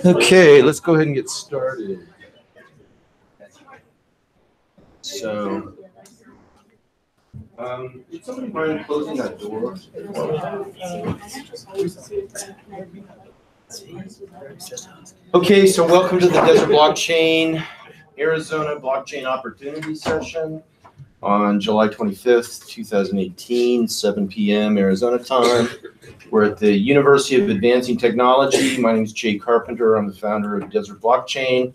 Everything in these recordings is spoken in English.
Okay, let's go ahead and get started. So, would somebody mind closing that door? Okay, so welcome to the Desert Blockchain Arizona Blockchain Opportunity Session on July 25th, 2018, 7 p.m. Arizona time. We're at the University of Advancing Technology. My name is Jay Carpenter. I'm the founder of Desert Blockchain.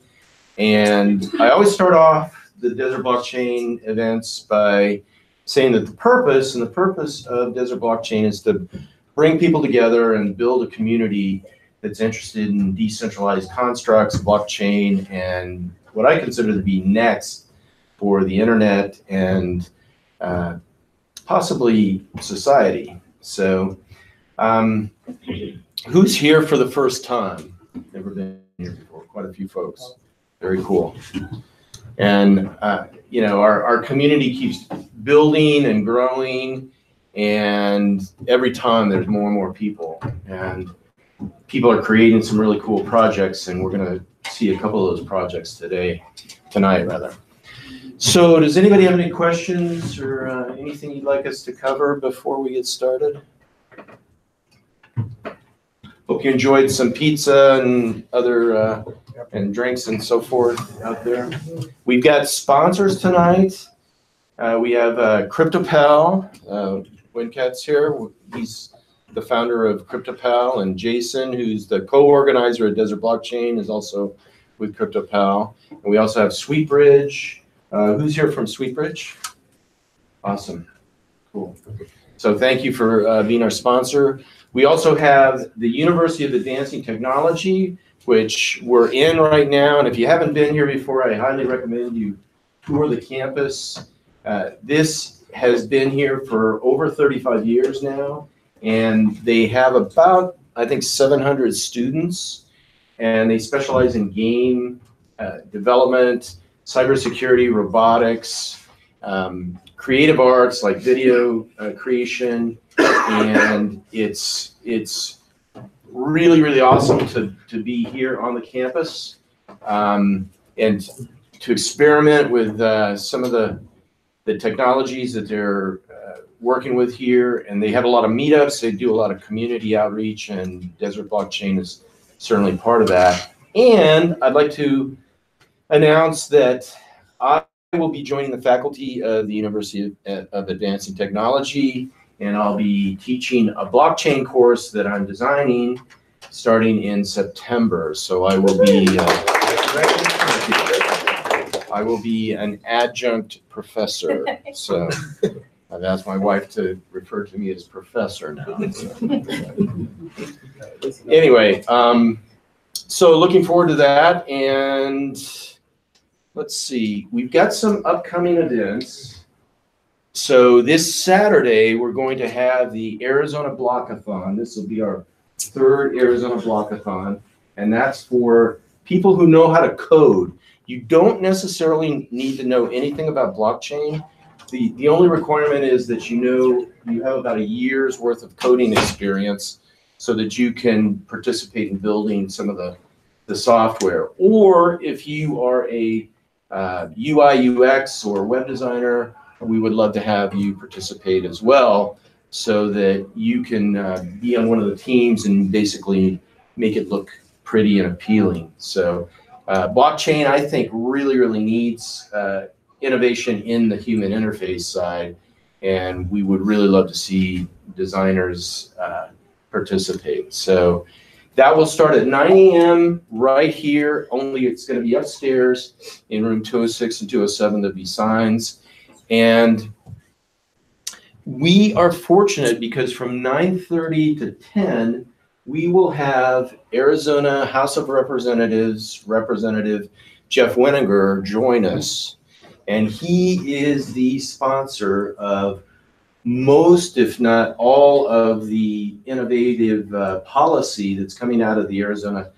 And I always start off the Desert Blockchain events by saying that the purpose of Desert Blockchain is to bring people together and build a community that's interested in decentralized constructs, blockchain, and what I consider to be next for the internet and possibly society. So who's here for the first time? Never been here before, quite a few folks. Very cool. And you know, our community keeps building and growing, and every time there's more and more people, and people are creating some really cool projects, and we're going to see a couple of those projects tonight rather. So does anybody have any questions or anything you'd like us to cover before we get started? Hope you enjoyed some pizza and other and drinks and so forth out there. We've got sponsors tonight. We have CryptoPal. Wincat's here. He's the founder of CryptoPal, and Jason, who's the co-organizer at Desert Blockchain, is also with CryptoPal. And we also have SweetBridge. Who's here from SweetBridge? Awesome. Cool. So thank you for being our sponsor. We also have the University of Advancing Technology, which we're in right now. And if you haven't been here before, I highly recommend you tour the campus. This has been here for over 35 years now. And they have about, I think, 700 students. And they specialize in game development, cybersecurity, robotics, creative arts like video creation, and it's really, really awesome to be here on the campus and to experiment with some of the technologies that they're working with here. And they have a lot of meetups. They do a lot of community outreach, and Desert Blockchain is certainly part of that. And I'd like to announce that I will be joining the faculty of the University of Advancing Technology, and I'll be teaching a blockchain course that I'm designing starting in September. So I will be an adjunct professor. So I've asked my wife to refer to me as professor now. Anyway, so looking forward to that. And let's see, we've got some upcoming events. So this Saturday, we're going to have the Arizona Blockathon. This will be our third Arizona Blockathon, and that's for people who know how to code. You don't necessarily need to know anything about blockchain. The only requirement is that you have about a year's worth of coding experience so that you can participate in building some of the software. Or if you are a UI, UX, or web designer, we would love to have you participate as well so that you can be on one of the teams and basically make it look pretty and appealing. So blockchain, I think, really, really needs innovation in the human interface side, and we would really love to see designers participate. So that will start at 9 a.m. right here, only it's going to be upstairs in room 206 and 207. There'll be signs. And we are fortunate because from 9:30 to 10, we will have Arizona House of Representatives Representative Jeff Wenninger join us. And he is the sponsor of most, if not all, of the innovative policy that's coming out of the Arizona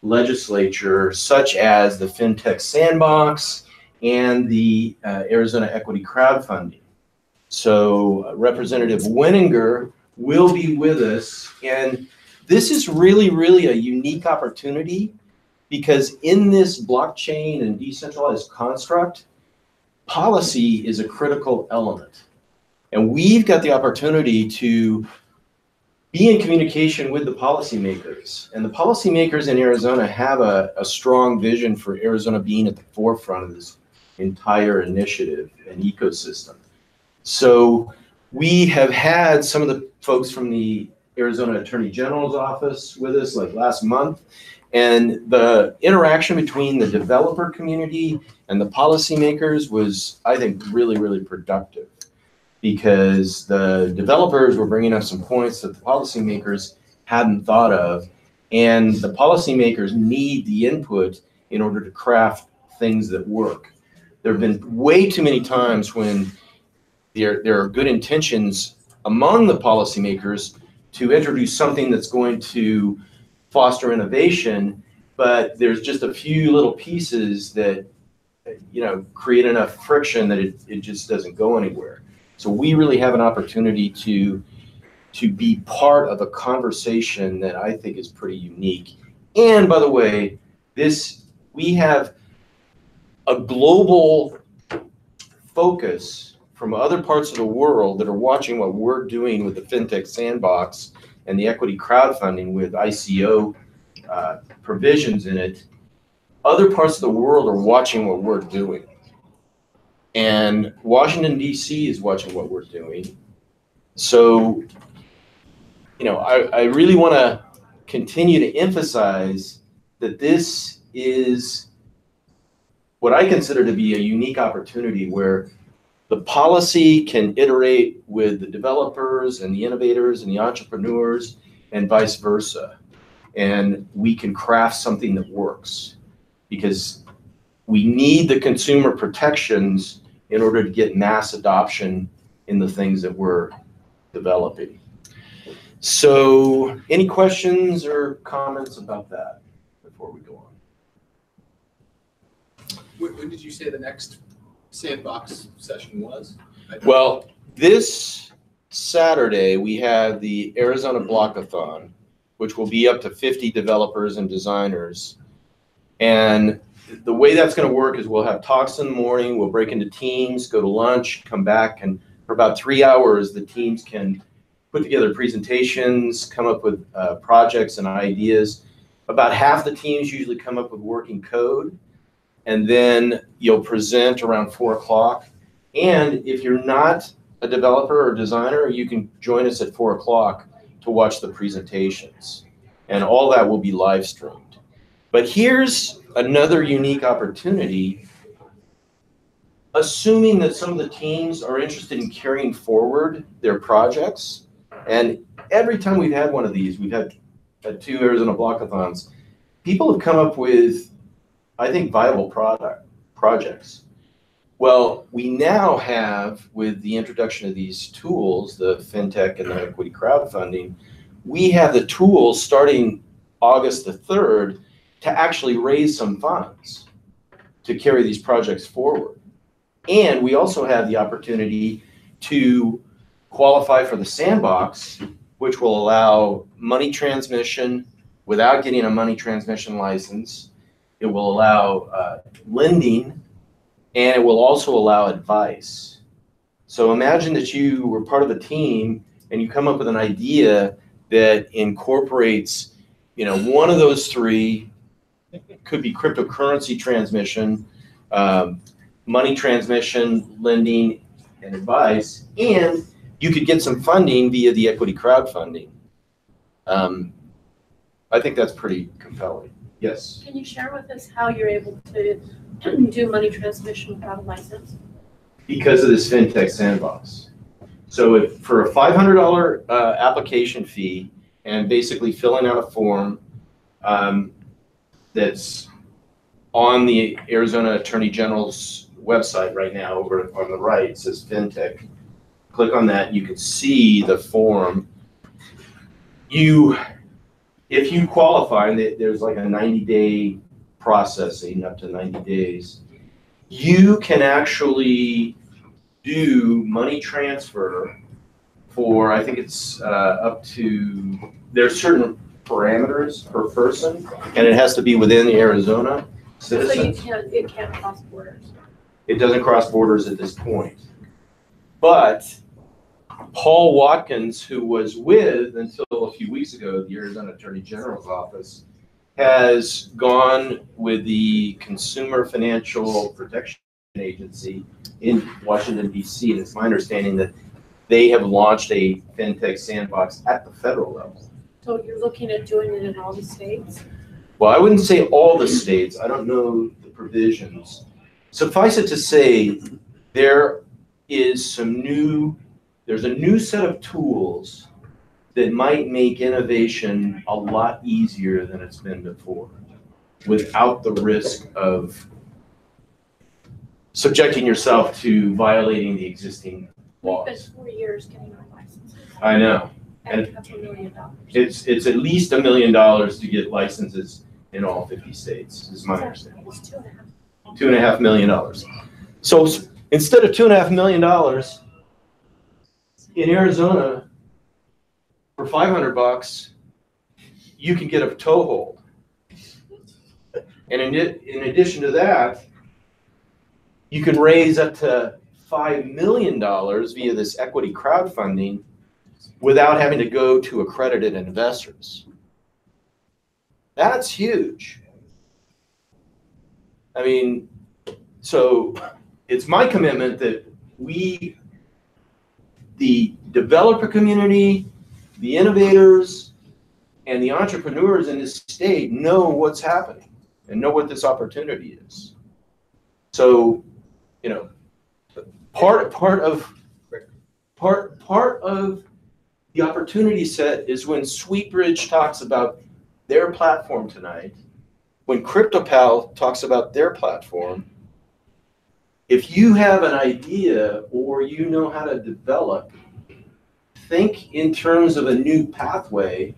legislature, such as the FinTech Sandbox and the Arizona Equity Crowdfunding. So Representative Wenninger will be with us, and this is really, really a unique opportunity because in this blockchain and decentralized construct, policy is a critical element. And we've got the opportunity to be in communication with the policymakers. And the policymakers in Arizona have a strong vision for Arizona being at the forefront of this entire initiative and ecosystem. So we have had some of the folks from the Arizona Attorney General's office with us like last month. And the interaction between the developer community and the policymakers was, I think, really, really productive because the developers were bringing up some points that the policymakers hadn't thought of. And the policymakers need the input in order to craft things that work. There have been way too many times when there are good intentions among the policymakers to introduce something that's going to foster innovation, but there's just a few little pieces that create enough friction that it just doesn't go anywhere. So we really have an opportunity to be part of a conversation that I think is pretty unique. And by the way, we have a global focus from other parts of the world that are watching what we're doing with the FinTech Sandbox and the equity crowdfunding with ICO provisions in it. Other parts of the world are watching what we're doing. And Washington, D.C. is watching what we're doing. So, I really want to continue to emphasize that this is what I consider to be a unique opportunity where the policy can iterate with the developers and the innovators and the entrepreneurs and vice versa. And we can craft something that works because we need the consumer protections in order to get mass adoption in the things that we're developing. So any questions or comments about that before we go on? When did you say the next Sandbox session was? Well, this Saturday we have the Arizona Blockathon, which will be up to 50 developers and designers. And the way that's going to work is we'll have talks in the morning, we'll break into teams, go to lunch, come back, and for about 3 hours, the teams can put together presentations, come up with projects and ideas. About half the teams usually come up with working code, and then you'll present around 4 o'clock. And if you're not a developer or designer, you can join us at 4 o'clock to watch the presentations. And all that will be live streamed. But here's another unique opportunity. Assuming that some of the teams are interested in carrying forward their projects, and every time we've had one of these, we've had 2 Arizona Blockathons, people have come up with, I think, viable projects. Well, we now have, with the introduction of these tools, the FinTech and the equity crowdfunding, we have the tools starting August the 3rd to actually raise some funds to carry these projects forward. And we also have the opportunity to qualify for the Sandbox, which will allow money transmission without getting a money transmission license. It will allow lending, and it will also allow advice. So imagine that you were part of a team and you come up with an idea that incorporates, one of those 3. It could be cryptocurrency transmission, money transmission, lending, and advice, and you could get some funding via the equity crowdfunding. I think that's pretty compelling. Yes? Can you share with us how you're able to do money transmission without a license? Because of this FinTech Sandbox. So for a $500 application fee and basically filling out a form that's on the Arizona Attorney General's website right now over on the right, it says FinTech. Click on that, you can see the form. If you qualify, and there's like a 90-day processing, up to 90 days, you can actually do money transfer for, I think it's up to, there's certain parameters per person, and it has to be within the Arizona So you citizens. it can't cross borders. It doesn't cross borders at this point. But Paul Watkins, who was with, until a few weeks ago, the Arizona Attorney General's office, has gone with the Consumer Financial Protection Agency in Washington, D.C., and it's my understanding that they have launched a FinTech Sandbox at the federal level. So you're looking at doing it in all the states? Well, I wouldn't say all the states. I don't know the provisions. Suffice it to say, there's a new set of tools that might make innovation a lot easier than it's been before, without the risk of subjecting yourself to violating the existing We've laws. been 4 years getting our license. I know. And a couple $1 million. It's at least $1 million to get licenses in all 50 states, is my understanding. It's 2.5. $2.5 million. So instead of $2.5 million in Arizona, for $500, you can get a toehold. And in addition to that, you can raise up to $5 million via this equity crowdfunding without having to go to accredited investors. That's huge. I mean, so it's my commitment that we, the developer community, the innovators, and the entrepreneurs in this state know what's happening and know what this opportunity is. So, you know, part of the opportunity set is when Sweetbridge talks about their platform tonight, when CryptoPal talks about their platform. If you have an idea or you know how to develop, think in terms of a new pathway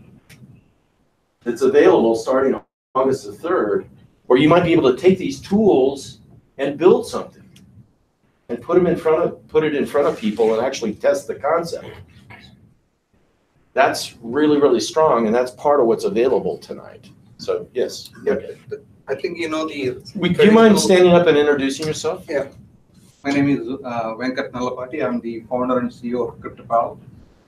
that's available starting on August the 3rd, where you might be able to take these tools and build something and put it in front of people and actually test the concept. That's really, really strong, and that's part of what's available tonight. So, yes. Yeah, Okay. I think you know the. Do you mind standing up and introducing yourself? Yeah. My name is Venkat Nallapati. I'm the founder and CEO of CryptoPal.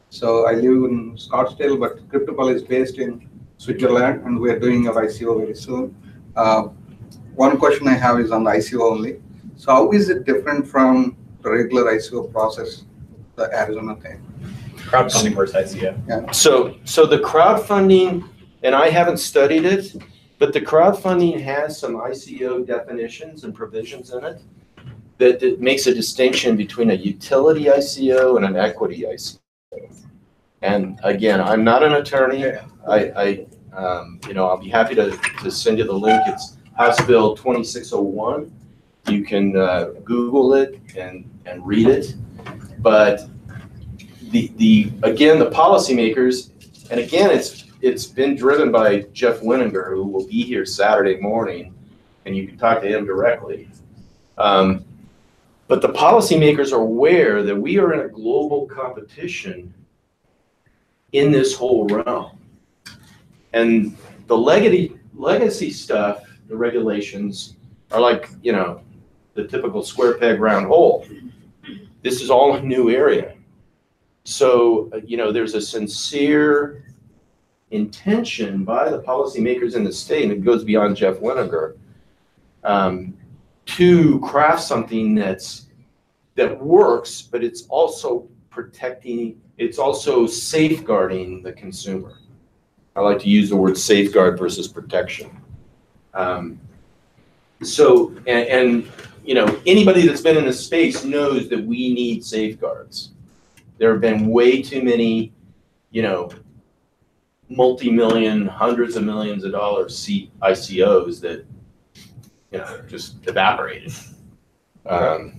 So I live in Scottsdale, but CryptoPal is based in Switzerland, and we are doing our ICO very soon. One question I have is on the ICO only. So how is it different from the regular ICO process, the Arizona thing? Crowdfunding versus ICO. Yeah. So the crowdfunding, and I haven't studied it, but the crowdfunding has some ICO definitions and provisions in it that makes a distinction between a utility ICO and an equity ICO. And again, I'm not an attorney. Yeah. I'll be happy to send you the link. It's House Bill 2601. You can Google it and read it. But the policymakers, and again, it's been driven by Jeff Winninger, who will be here Saturday morning, and you can talk to him directly. But the policymakers are aware that we are in a global competition in this whole realm. And the legacy stuff, the regulations, are like, the typical square peg round hole. This is all a new area. So, there's a sincere intention by the policymakers in the state, and it goes beyond Jeff Winninger, to craft something that works, but it's also safeguarding the consumer. I like to use the word safeguard versus protection. Anybody that's been in this space knows that we need safeguards. There have been way too many, multi-million, hundreds of millions of dollars ICOs that, just evaporated. And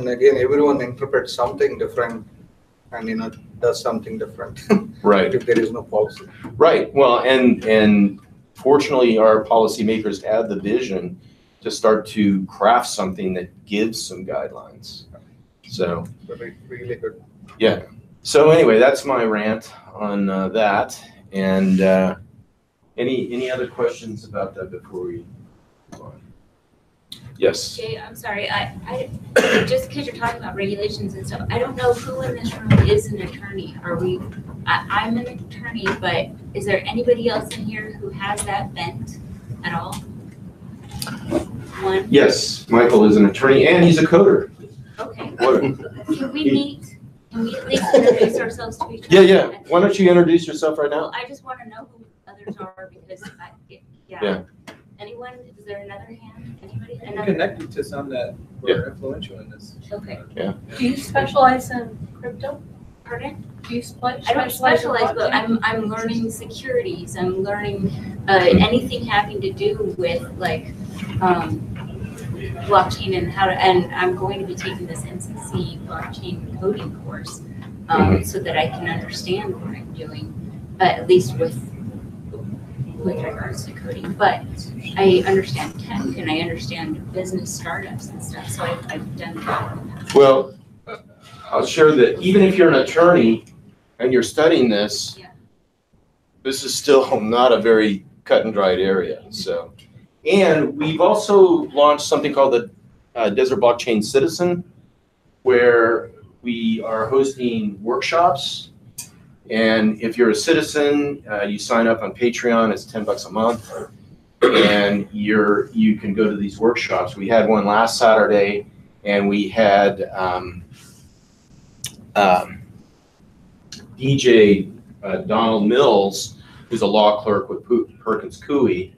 again, everyone interprets something different and, does something different. Right. If there is no policy. Right. Well, and fortunately, our policymakers have the vision to start to craft something that gives some guidelines. So Really good. yeah. So anyway, that's my rant on that. And any other questions about that before we move on? Yes. Jay, I'm sorry, I just because you're talking about regulations and stuff, I don't know who in this room is an attorney. I'm an attorney, but is there anybody else in here who has that bent at all? One? Yes, Michael is an attorney and he's a coder. Okay. What? Can we meet? Can we at least introduce ourselves to each other? Yeah. Why don't you introduce yourself right now? Well, I just want to know who others are because Yeah. Anyone? Is there another hand? Anybody? I'm Another? connected to some that were influential in this. Okay. Do you specialize in crypto? Pardon? Do you I don't specialize, but I'm learning securities. I'm learning anything having to do with like blockchain and how to. And I'm going to be taking this NCC blockchain coding course so that I can understand what I'm doing, at least with regards to coding. But I understand tech and I understand business startups and stuff. So I've done that. Well, I'll share that even if you're an attorney and you're studying this, this is still not a very cut and dried area. So, and we've also launched something called the Desert Blockchain Citizen, where we are hosting workshops. And if you're a citizen, you sign up on Patreon. It's $10 a month, and you can go to these workshops. We had one last Saturday, and we had DJ Donald Mills, who's a law clerk with Perkins Coie,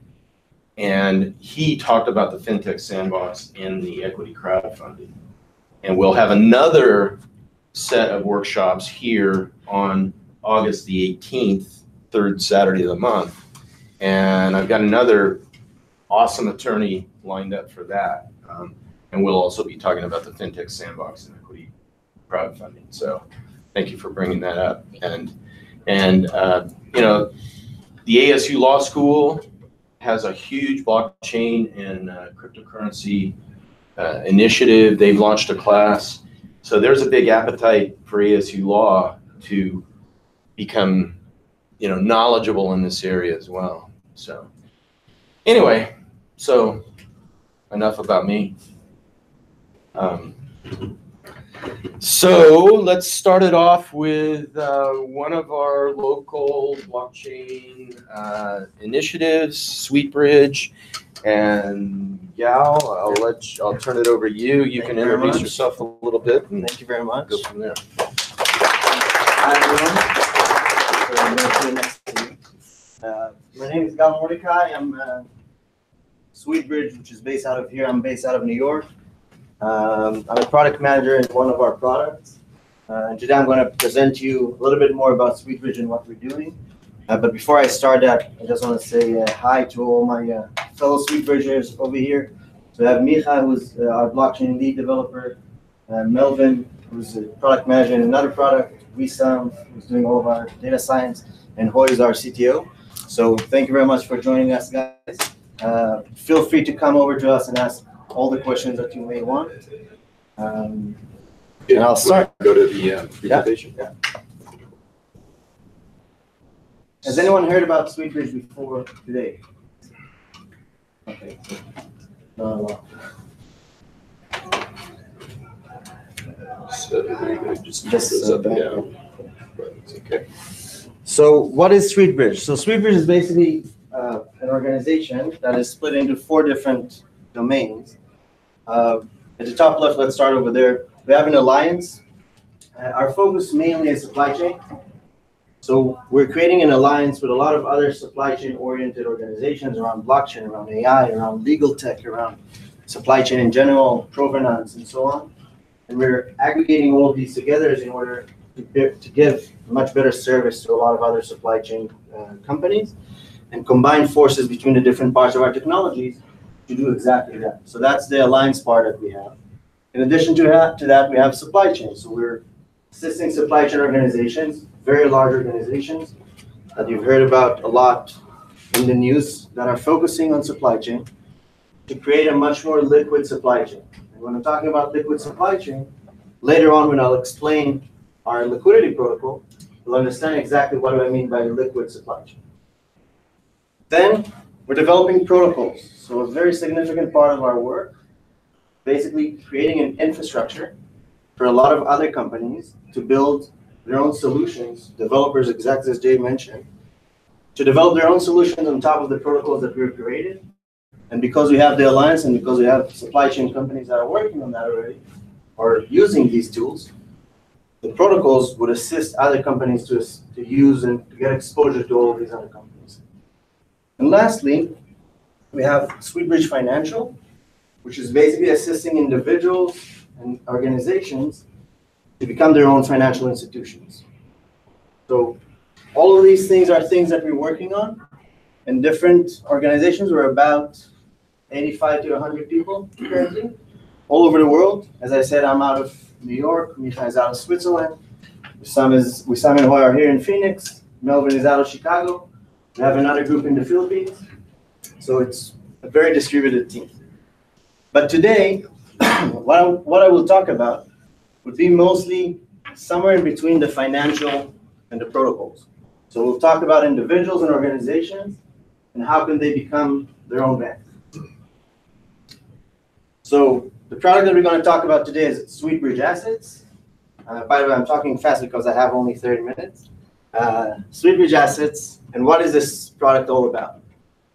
and he talked about the FinTech Sandbox and the equity crowdfunding. And we'll have another set of workshops here on August the 18th, third Saturday of the month. And I've got another awesome attorney lined up for that. And we'll also be talking about the FinTech Sandbox and equity crowdfunding. So thank you for bringing that up. And you know, the ASU Law School has a huge blockchain and cryptocurrency initiative. They've launched a class. So there's a big appetite for ASU Law to become, you know, knowledgeable in this area as well. So anyway, so enough about me. So let's start it off with one of our local blockchain initiatives, SweetBridge. And Yao, I'll turn it over to you. You can introduce yourself a little bit. And thank you very much. Go from there. Hi everyone. So I'm going to sit next to you. My name is Gal Mordecai. I'm SweetBridge, which is based out of here. I'm based out of New York. I'm a product manager in one of our products. And today I'm going to present you a little bit more about SweetBridge and what we're doing. But before I start that, I just want to say hi to all my fellow SweetBridgers over here. So I have Micha, who's our blockchain lead developer, Melvin, who's a product manager in another product, Wissam, who's doing all of our data science, and Hoy is our CTO. So thank you very much for joining us, guys. Feel free to come over to us and ask all the questions that you may want. And I'll start. Go to the presentation. Yeah. Has anyone heard about SweetBridge before today? Okay. So just goes up and down. But it's okay. So what is SweetBridge? So SweetBridge is basically an organization that is split into 4 different domains. At the top left, let's start over there. We have an alliance. Our focus mainly is supply chain. So we're creating an alliance with a lot of other supply chain oriented organizations around blockchain, around AI, around legal tech, around supply chain in general, provenance, and so on. And we're aggregating all of these together in order to give much better service to a lot of other supply chain companies and combine forces between the different parts of our technologies to do exactly that. So that's the alliance part that we have. In addition to that, we have supply chain. So we're assisting supply chain organizations, very large organizations that you've heard about a lot in the news that are focusing on supply chain to create a much more liquid supply chain. And when I'm talking about liquid supply chain, later on when I'll explain our liquidity protocol, we'll understand exactly what do I mean by liquid supply chain. Then we're developing protocols. So a very significant part of our work, basically creating an infrastructure for a lot of other companies to build their own solutions, developers, exactly as Jay mentioned, to develop their own solutions on top of the protocols that we've created. And because we have the alliance and because we have supply chain companies that are working on that already, or using these tools, the protocols would assist other companies to use and to get exposure to all of these other companies. And lastly, we have SweetBridge Financial, which is basically assisting individuals and organizations to become their own financial institutions. So all of these things are things that we're working on. In different organizations, we're about 85 to 100 people currently, all over the world. As I said, I'm out of New York, Micha is out of Switzerland, Wissam and Hoy are here in Phoenix, Melvin is out of Chicago. We have another group in the Philippines. So it's a very distributed team. But today, what I will talk about would be mostly somewhere in between the financial and the protocols. So we'll talk about individuals and organizations and how can they become their own bank. So the product that we're going to talk about today is SweetBridge Assets. By the way, I'm talking fast because I have only 30 minutes. SweetBridge Assets, and what is this product all about?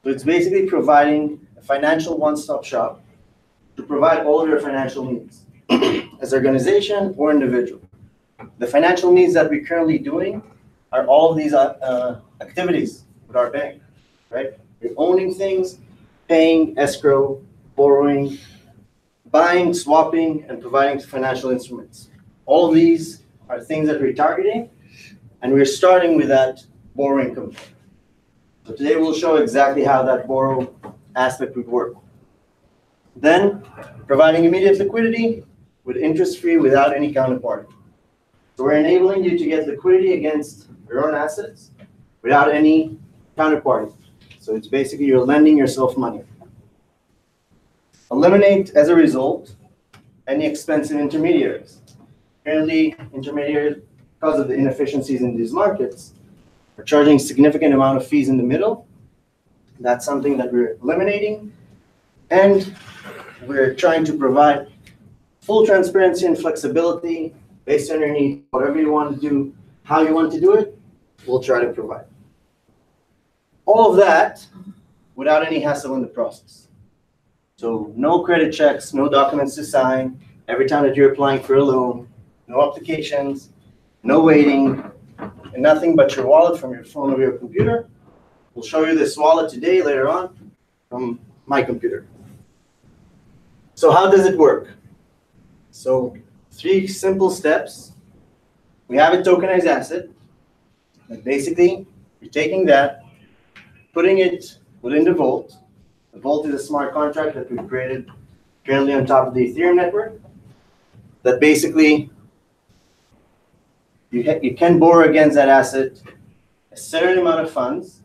So it's basically providing a financial one-stop shop to provide all of your financial needs as organization or individual. The financial needs that we're currently doing are all of these activities with our bank, right? You're owning things, paying, escrow, borrowing, buying, swapping, and providing financial instruments. All of these are things that we're targeting, and we're starting with that borrowing component. So today we'll show exactly how that borrow aspect would work. Then, providing immediate liquidity with interest-free without any counterparty. So we're enabling you to get liquidity against your own assets without any counterparty. So it's basically you're lending yourself money. Eliminate, as a result, any expensive intermediaries. Currently, intermediaries, because of the inefficiencies in these markets, are charging significant amount of fees in the middle. That's something that we're eliminating. And we're trying to provide full transparency and flexibility based on your needs. Whatever you want to do, how you want to do it, we'll try to provide. All of that without any hassle in the process. So no credit checks, no documents to sign every time that you're applying for a loan, no applications, no waiting, and nothing but your wallet from your phone or your computer. We'll show you this wallet today, later on, from my computer. So how does it work? So 3 simple steps. We have a tokenized asset. And basically, you're taking that, putting it within the vault. The vault is a smart contract that we've created currently on top of the Ethereum network. That basically, you can borrow against that asset a certain amount of funds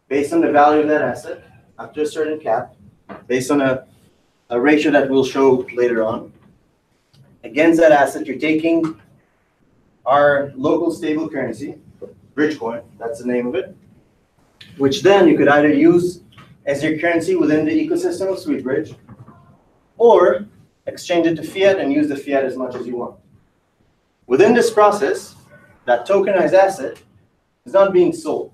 based on the value of that asset up to a certain cap, based on a ratio that we'll show later on. Against that asset, you're taking our local stable currency, Bridgecoin, that's the name of it, which then you could either use as your currency within the ecosystem of SweetBridge, or exchange it to fiat and use the fiat as much as you want. Within this process, that tokenized asset is not being sold.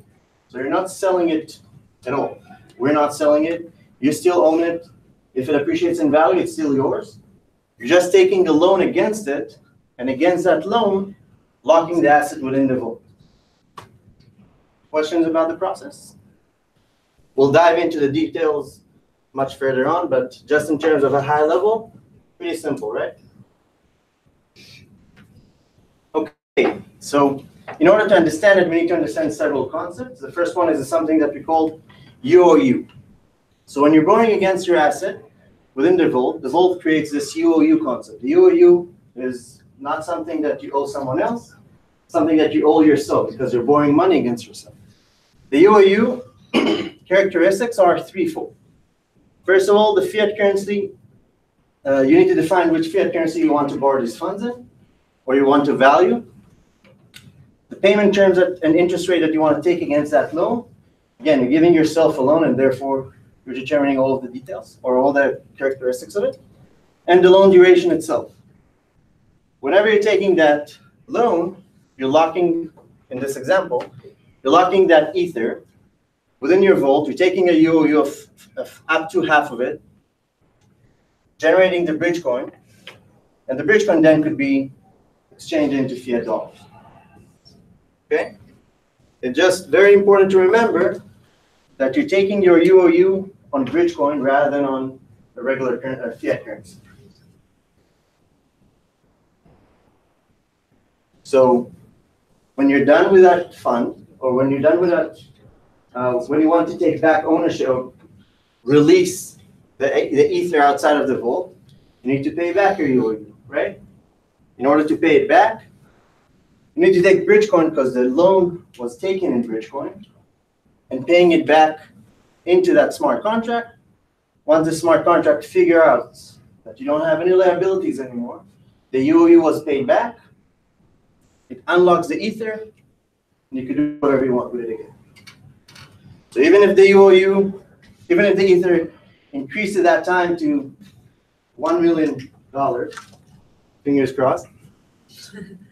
So you're not selling it at all. We're not selling it. You still own it. If it appreciates in value, it's still yours. You're just taking the loan against it, and against that loan, locking the asset within the vault. Questions about the process? We'll dive into the details much further on, but just in terms of a high level, pretty simple, right? Okay, so in order to understand it, we need to understand several concepts. The first one is something that we call UOU. So when you're borrowing against your asset within the vault creates this UOU concept. The UOU is not something that you owe someone else, something that you owe yourself because you're borrowing money against yourself. The UOU characteristics are threefold. First of all, the fiat currency, you need to define which fiat currency you want to borrow these funds in, or you want to value. The payment terms and interest rate that you want to take against that loan. Again, you're giving yourself a loan and therefore you're determining all of the details or all the characteristics of it. And the loan duration itself. Whenever you're taking that loan, you're locking, in this example, you're locking that ether within your vault. You're taking a UOU of up to half of it, generating the bridge coin, and the bridge coin then could be exchanged into fiat dollars. Okay? It's just very important to remember that you're taking your UOU on bridge coin rather than on a regular fiat currency. So when you're done with that fund, or when you're done with that, when you want to take back ownership, release the ether outside of the vault, you need to pay back your UOU, right? In order to pay it back, you need to take Bridgecoin because the loan was taken in Bridgecoin and paying it back into that smart contract. Once the smart contract figure out that you don't have any liabilities anymore, the UOU was paid back, it unlocks the ether, and you can do whatever you want with it again. So even if the UOU, even if the ether increased at that time to $1 million, fingers crossed,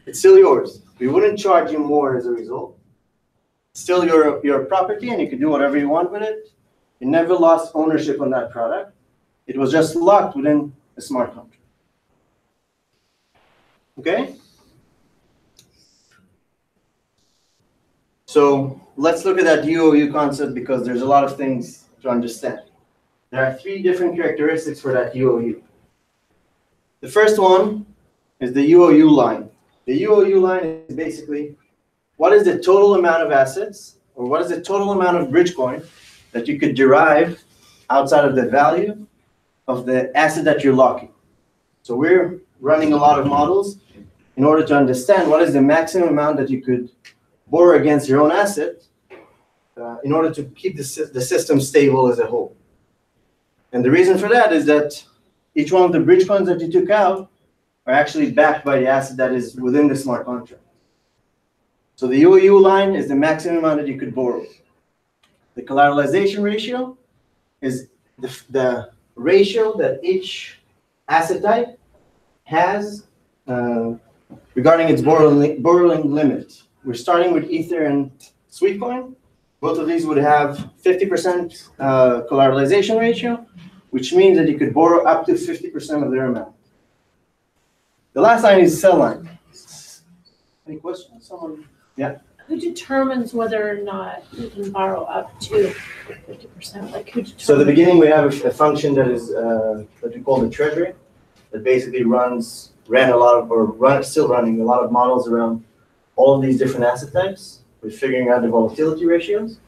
it's still yours. We wouldn't charge you more as a result. It's still your property and you can do whatever you want with it. You never lost ownership on that product. It was just locked within a smart contract. Okay? So let's look at that UOU concept because there's a lot of things to understand. There are 3 different characteristics for that UOU. The first one is the UOU line. The UOU line is basically what is the total amount of assets or what is the total amount of Bridgecoin that you could derive outside of the value of the asset that you're locking. So we're running a lot of models in order to understand what is the maximum amount that you could borrow against your own asset in order to keep the system stable as a whole. And the reason for that is that each one of the Bridgecoins that you took out are actually backed by the asset that is within the smart contract. So the UOU line is the maximum amount that you could borrow. The collateralization ratio is the ratio that each asset type has regarding its borrowing limit. We're starting with Ether and Sweetcoin. Both of these would have 50% collateralization ratio, which means that you could borrow up to 50% of their amount. The last line is sell line. Any questions? Someone? Yeah. Who determines whether or not you can borrow up to 50%? Like who determines? So at the beginning, we have a function that is that we call the treasury, that basically still running a lot of models around all of these different asset types. We're figuring out the volatility ratios,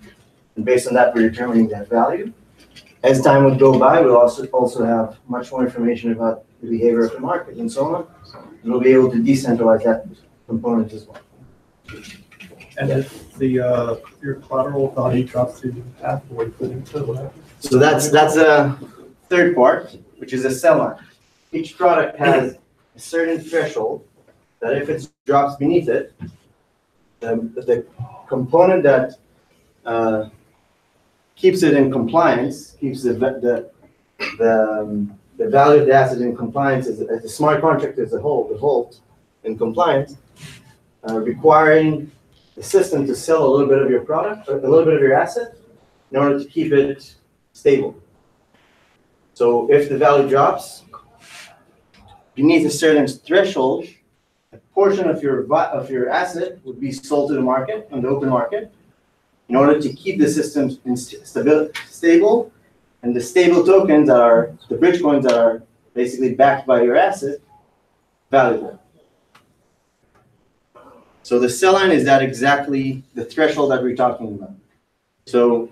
and based on that, we're determining that value. As time would go by, we'll also have much more information about the behavior of the market and so on. And we'll be able to decentralize that component as well. And if your collateral value drops to half, what do you put into it? What happens? So that's a third part, which is a sell line. Each product has a certain threshold that if it drops beneath it, the component that keeps it in compliance, keeps the value of the asset in compliance as the smart contract as a whole, the vault in compliance, requiring the system to sell a little bit of your product, a little bit of your asset, in order to keep it stable. So if the value drops beneath a certain threshold, a portion of your asset would be sold to the market, on the open market, in order to keep the system stable, and the stable tokens are the Bridgecoins that are basically backed by your asset, valuable. So the sell line is that exactly the threshold that we're talking about. So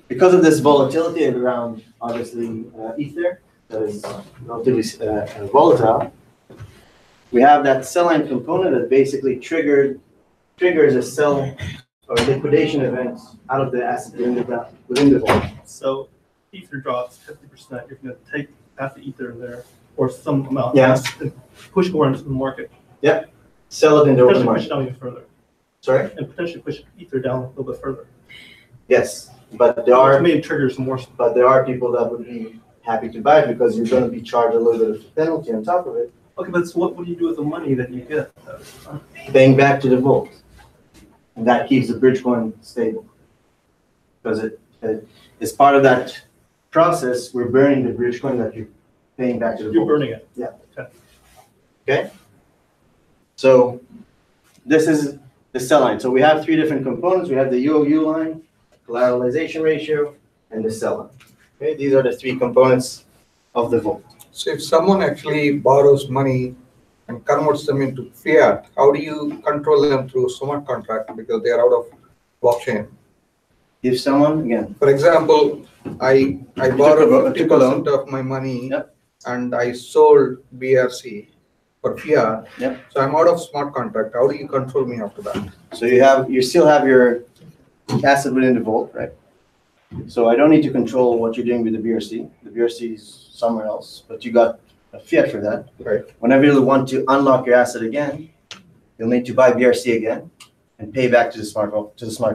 because of this volatility around, obviously, Ether, that is relatively volatile, we have that sell line component that basically triggers a sell or liquidation event out of the asset within the vault. So Ether drops 50%, you're going to take half the Ether in there, or some amount, Yeah. and push more into the market. Yep. Sell it in the open Push market. down even further. Sorry? And potentially push Ether down a little bit further. Yes, but To there me, it triggers more. are people that would be happy to buy it because you're gonna be charged a little bit of penalty on top of it, Okay, but so what do you do with the money that you get? paying back to the vault. And that keeps the bridge coin stable. Because it's part of that process, we're burning the bridge coin that you're paying back to the You're vault. burning it. Okay? So this is the sell line. So we have three different components. We have the UOU line, collateralization ratio, and the sell line. Okay, these are the three components of the vault. So if someone actually borrows money and converts them into fiat, how do you control them through smart contract because they are out of blockchain? If someone, again, For example, I took borrowed a loan. 50% of my money Yep. and I sold BRC for fiat. Yep. So I'm out of smart contract. How do you control me after that? so you still have your asset within the vault, right? So I don't need to control what you're doing with the BRC. The BRC is somewhere else, but you got a fiat for that. Right. Whenever you want to unlock your asset again, you'll need to buy BRC again and pay back to the smart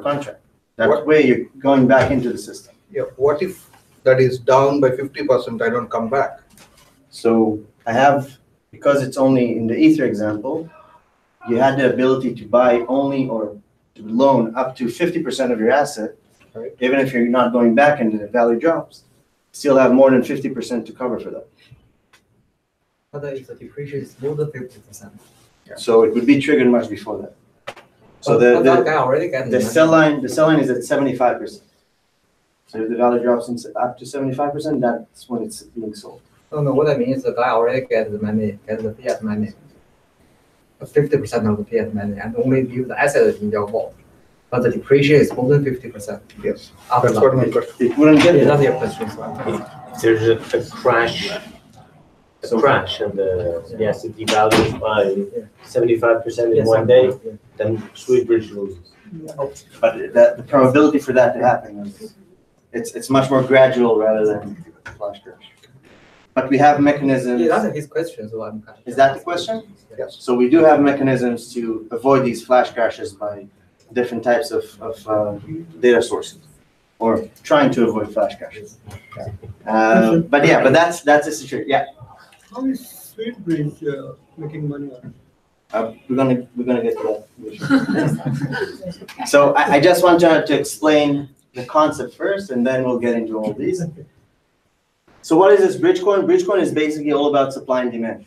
contract. That What- way you're going back into the system. Yeah. What if that is down by 50%? I don't come back. So I have, because it's only in the Ether example, you had the ability to buy only or to loan up to 50% of your asset. Right. Even if you're not going back and the value drops, still have more than 50% to cover for that. But if the depreciation is more than 50%. So it would be triggered much before that. So But that the guy already got the sell line is at 75%. So if the value drops up to 75%, that's when it's being sold. No, what I mean is the guy already get the money, get the fiat money. 50% of the fiat money and only leave the asset in your vault. But the depreciation is more than 50%. Yes. After That's what my that. question. It wouldn't get Yeah, there. that's your question. So. If there's a crash, and the asset devalues by 75% in Yes, one day, yeah. then Sweetbridge loses. But the probability for that to happen is, it's much more gradual rather than flash crash. But we have mechanisms. Yeah, that's his question, so I'm kind of. Is that the question? Yes. So we do have mechanisms to avoid these flash crashes by different types of data sources, or trying to avoid flash crashes. But that's the situation. Yeah, How is Sweetbridge making money on it? we're gonna get to that. So I just want to explain the concept first, and then we'll get into all these. So what is this Bridgecoin? Bridgecoin is basically all about supply and demand.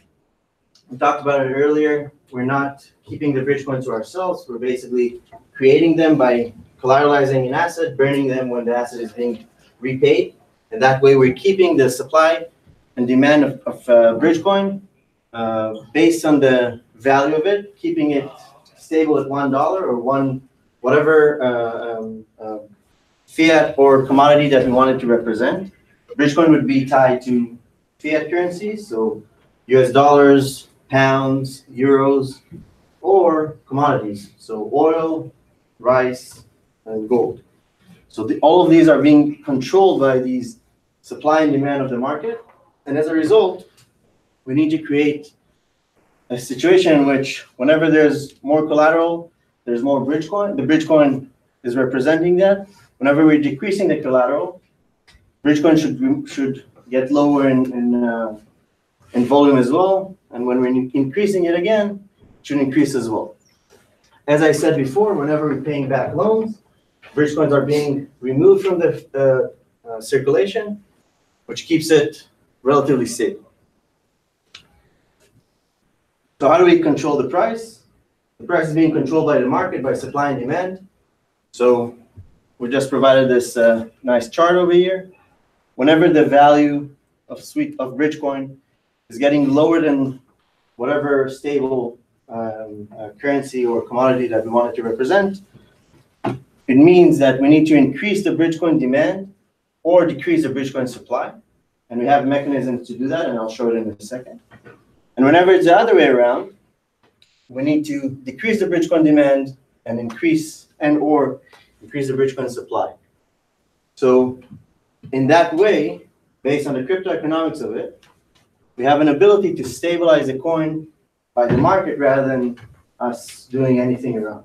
We talked about it earlier. We're not keeping the Bridgecoin to ourselves. We're basically creating them by collateralizing an asset, burning them when the asset is being repaid. And that way we're keeping the supply and demand of Bridgecoin based on the value of it, keeping it stable at $1 or whatever fiat or commodity that we want it to represent. Bridgecoin would be tied to fiat currencies, so US dollars, pounds, euros, or commodities, so oil, rice, and gold. So all of these are being controlled by these supply and demand of the market, and as a result, we need to create a situation in which whenever there's more collateral, there's more Bridgecoin. The Bridgecoin is representing that. Whenever we're decreasing the collateral, Bridgecoin should get lower in volume as well, and when we're increasing it again, it should increase as well. As I said before, whenever we're paying back loans, Bridgecoins are being removed from the circulation, which keeps it relatively stable. So how do we control the price? The price is being controlled by the market, by supply and demand. So we just provided this nice chart over here. Whenever the value of Bridgecoin is getting lower than whatever stable currency or commodity that we want it to represent, it means that we need to increase the Bridgecoin demand or decrease the Bridgecoin supply. And we have mechanisms to do that, and I'll show it in a second. And whenever it's the other way around, we need to decrease the Bridgecoin demand and increase or increase the Bridgecoin supply. So in that way, based on the crypto economics of it, we have an ability to stabilize the coin by the market rather than us doing anything around.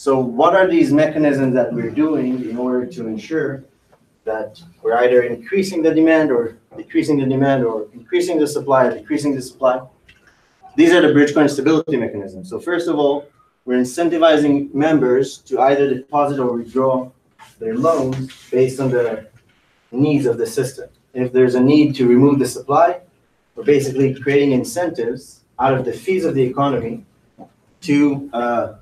So what are these mechanisms that we're doing in order to ensure that we're either increasing the demand or decreasing the demand, or increasing the supply or decreasing the supply? These are the Bridgecoin stability mechanisms. So first of all, we're incentivizing members to either deposit or withdraw their loans based on the needs of the system. If there's a need to remove the supply, we're basically creating incentives out of the fees of the economy to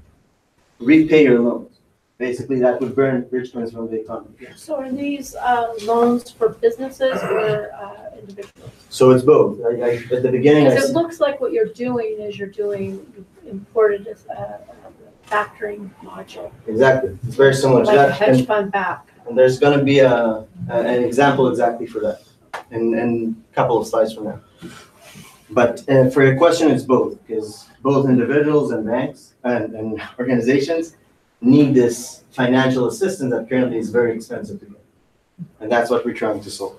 repay your loans. Basically, that would burn Bridgecoins from the economy. So are these loans for businesses or individuals? So it's both. At the beginning, Because it looks like what you're doing is you've imported a factoring module. exactly. It's very similar to Like a that. hedge fund back. And there's going to be an example exactly for that in a couple of slides from now. But for your question, it's both, because both individuals and banks and organizations need this financial assistance that currently is very expensive to get. And that's what we're trying to solve.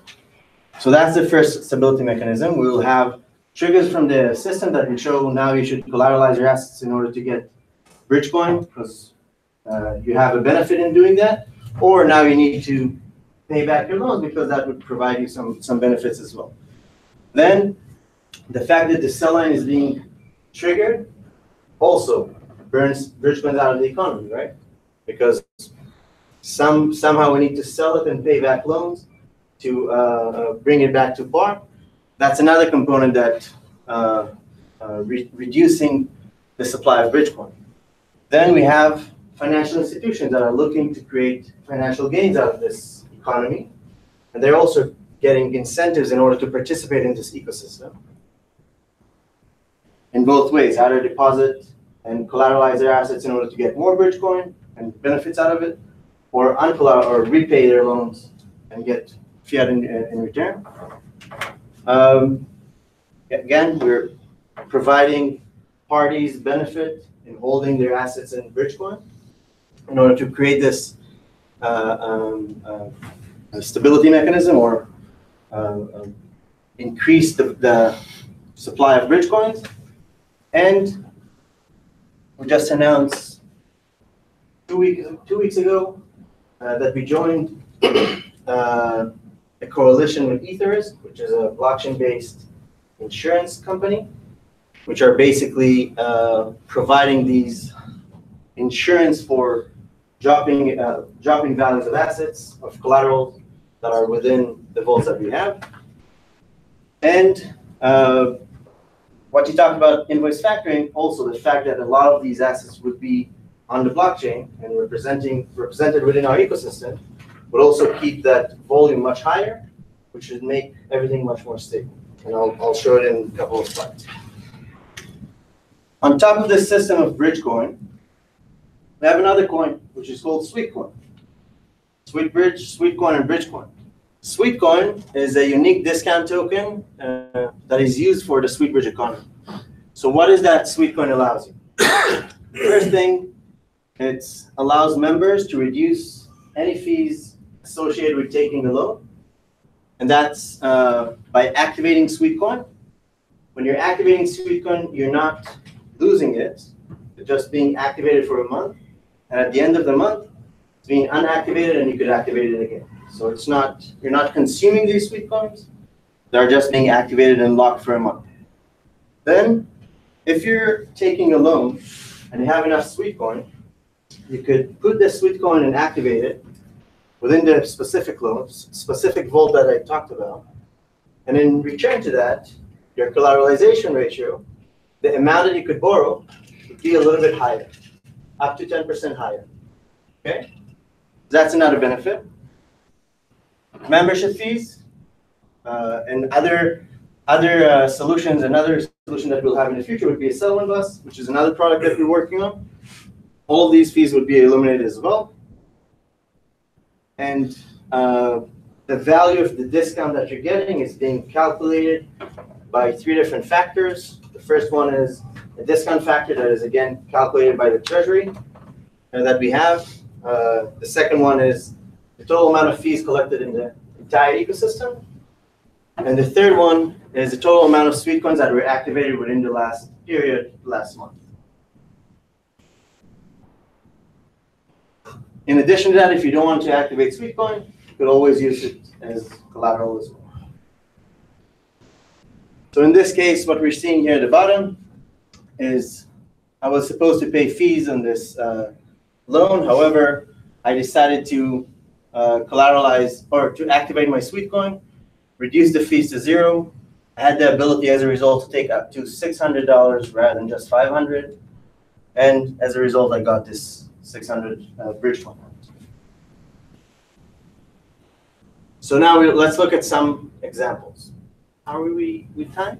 So that's the first stability mechanism. We will have triggers from the system that will show now you should collateralize your assets in order to get Bridgecoin, because you have a benefit in doing that, or now you need to pay back your loans because that would provide you some benefits as well. Then the fact that the sell line is being triggered also burns Bridgecoins out of the economy, right? Because somehow we need to sell it and pay back loans to bring it back to par. That's another component that reducing the supply of Bridgecoin. Then we have financial institutions that are looking to create financial gains out of this economy, and they're also getting incentives in order to participate in this ecosystem in both ways, either deposit and collateralize their assets in order to get more Bridgecoin and benefits out of it, or uncollateralize or repay their loans and get fiat in return. Again, we're providing parties benefit in holding their assets in Bridgecoin in order to create this stability mechanism, or increase the supply of Bridgecoins. And we just announced 2 weeks ago that we joined a coalition with Ethers, which is a blockchain-based insurance company, which are basically providing these insurance for dropping values of assets, of collateral that are within the vaults that we have. And what you talked about invoice factoring, also the fact that a lot of these assets would be on the blockchain and represented within our ecosystem would also keep that volume much higher, which would make everything much more stable. And I'll show it in a couple of slides. On top of this system of Bridgecoin, we have another coin, which is called Sweetcoin. Sweetcoin, and Bridgecoin. Sweetcoin is a unique discount token that is used for the Sweetbridge economy. So what is that Sweetcoin allows you? First thing, it allows members to reduce any fees associated with taking a loan. And that's by activating Sweetcoin. When you're activating Sweetcoin, you're not losing it. It's just being activated for a month. And at the end of the month, it's being unactivated and you could activate it again. So you're not consuming these Sweetcoins. They're just being activated and locked for a month. Then, if you're taking a loan and you have enough Sweetcoin, you could put the Sweetcoin and activate it within the specific loans, specific vault that I talked about. And in return to that, your collateralization ratio, the amount that you could borrow, would be a little bit higher, up to 10% higher. Okay? That's another benefit. Membership fees and other solutions. Another solution that we'll have in the future would be a settlement bus, which is another product that we're working on. All of these fees would be eliminated as well. And the value of the discount that you're getting is being calculated by 3 different factors. The first one is a discount factor that is, again, calculated by the Treasury that we have. The second one is the total amount of fees collected in the entire ecosystem. And the third one is the total amount of Sweetcoins that were activated within the last month. In addition to that, if you don't want to activate Sweetcoin, you could always use it as collateral as well. So in this case, what we're seeing here at the bottom is I was supposed to pay fees on this loan. However, I decided to collateralize or to activate my Sweetcoin, reduce the fees to 0. I had the ability as a result to take up to $600 rather than just $500. And as a result, I got this 600 bridge coin. So now let's look at some examples. How are we with time?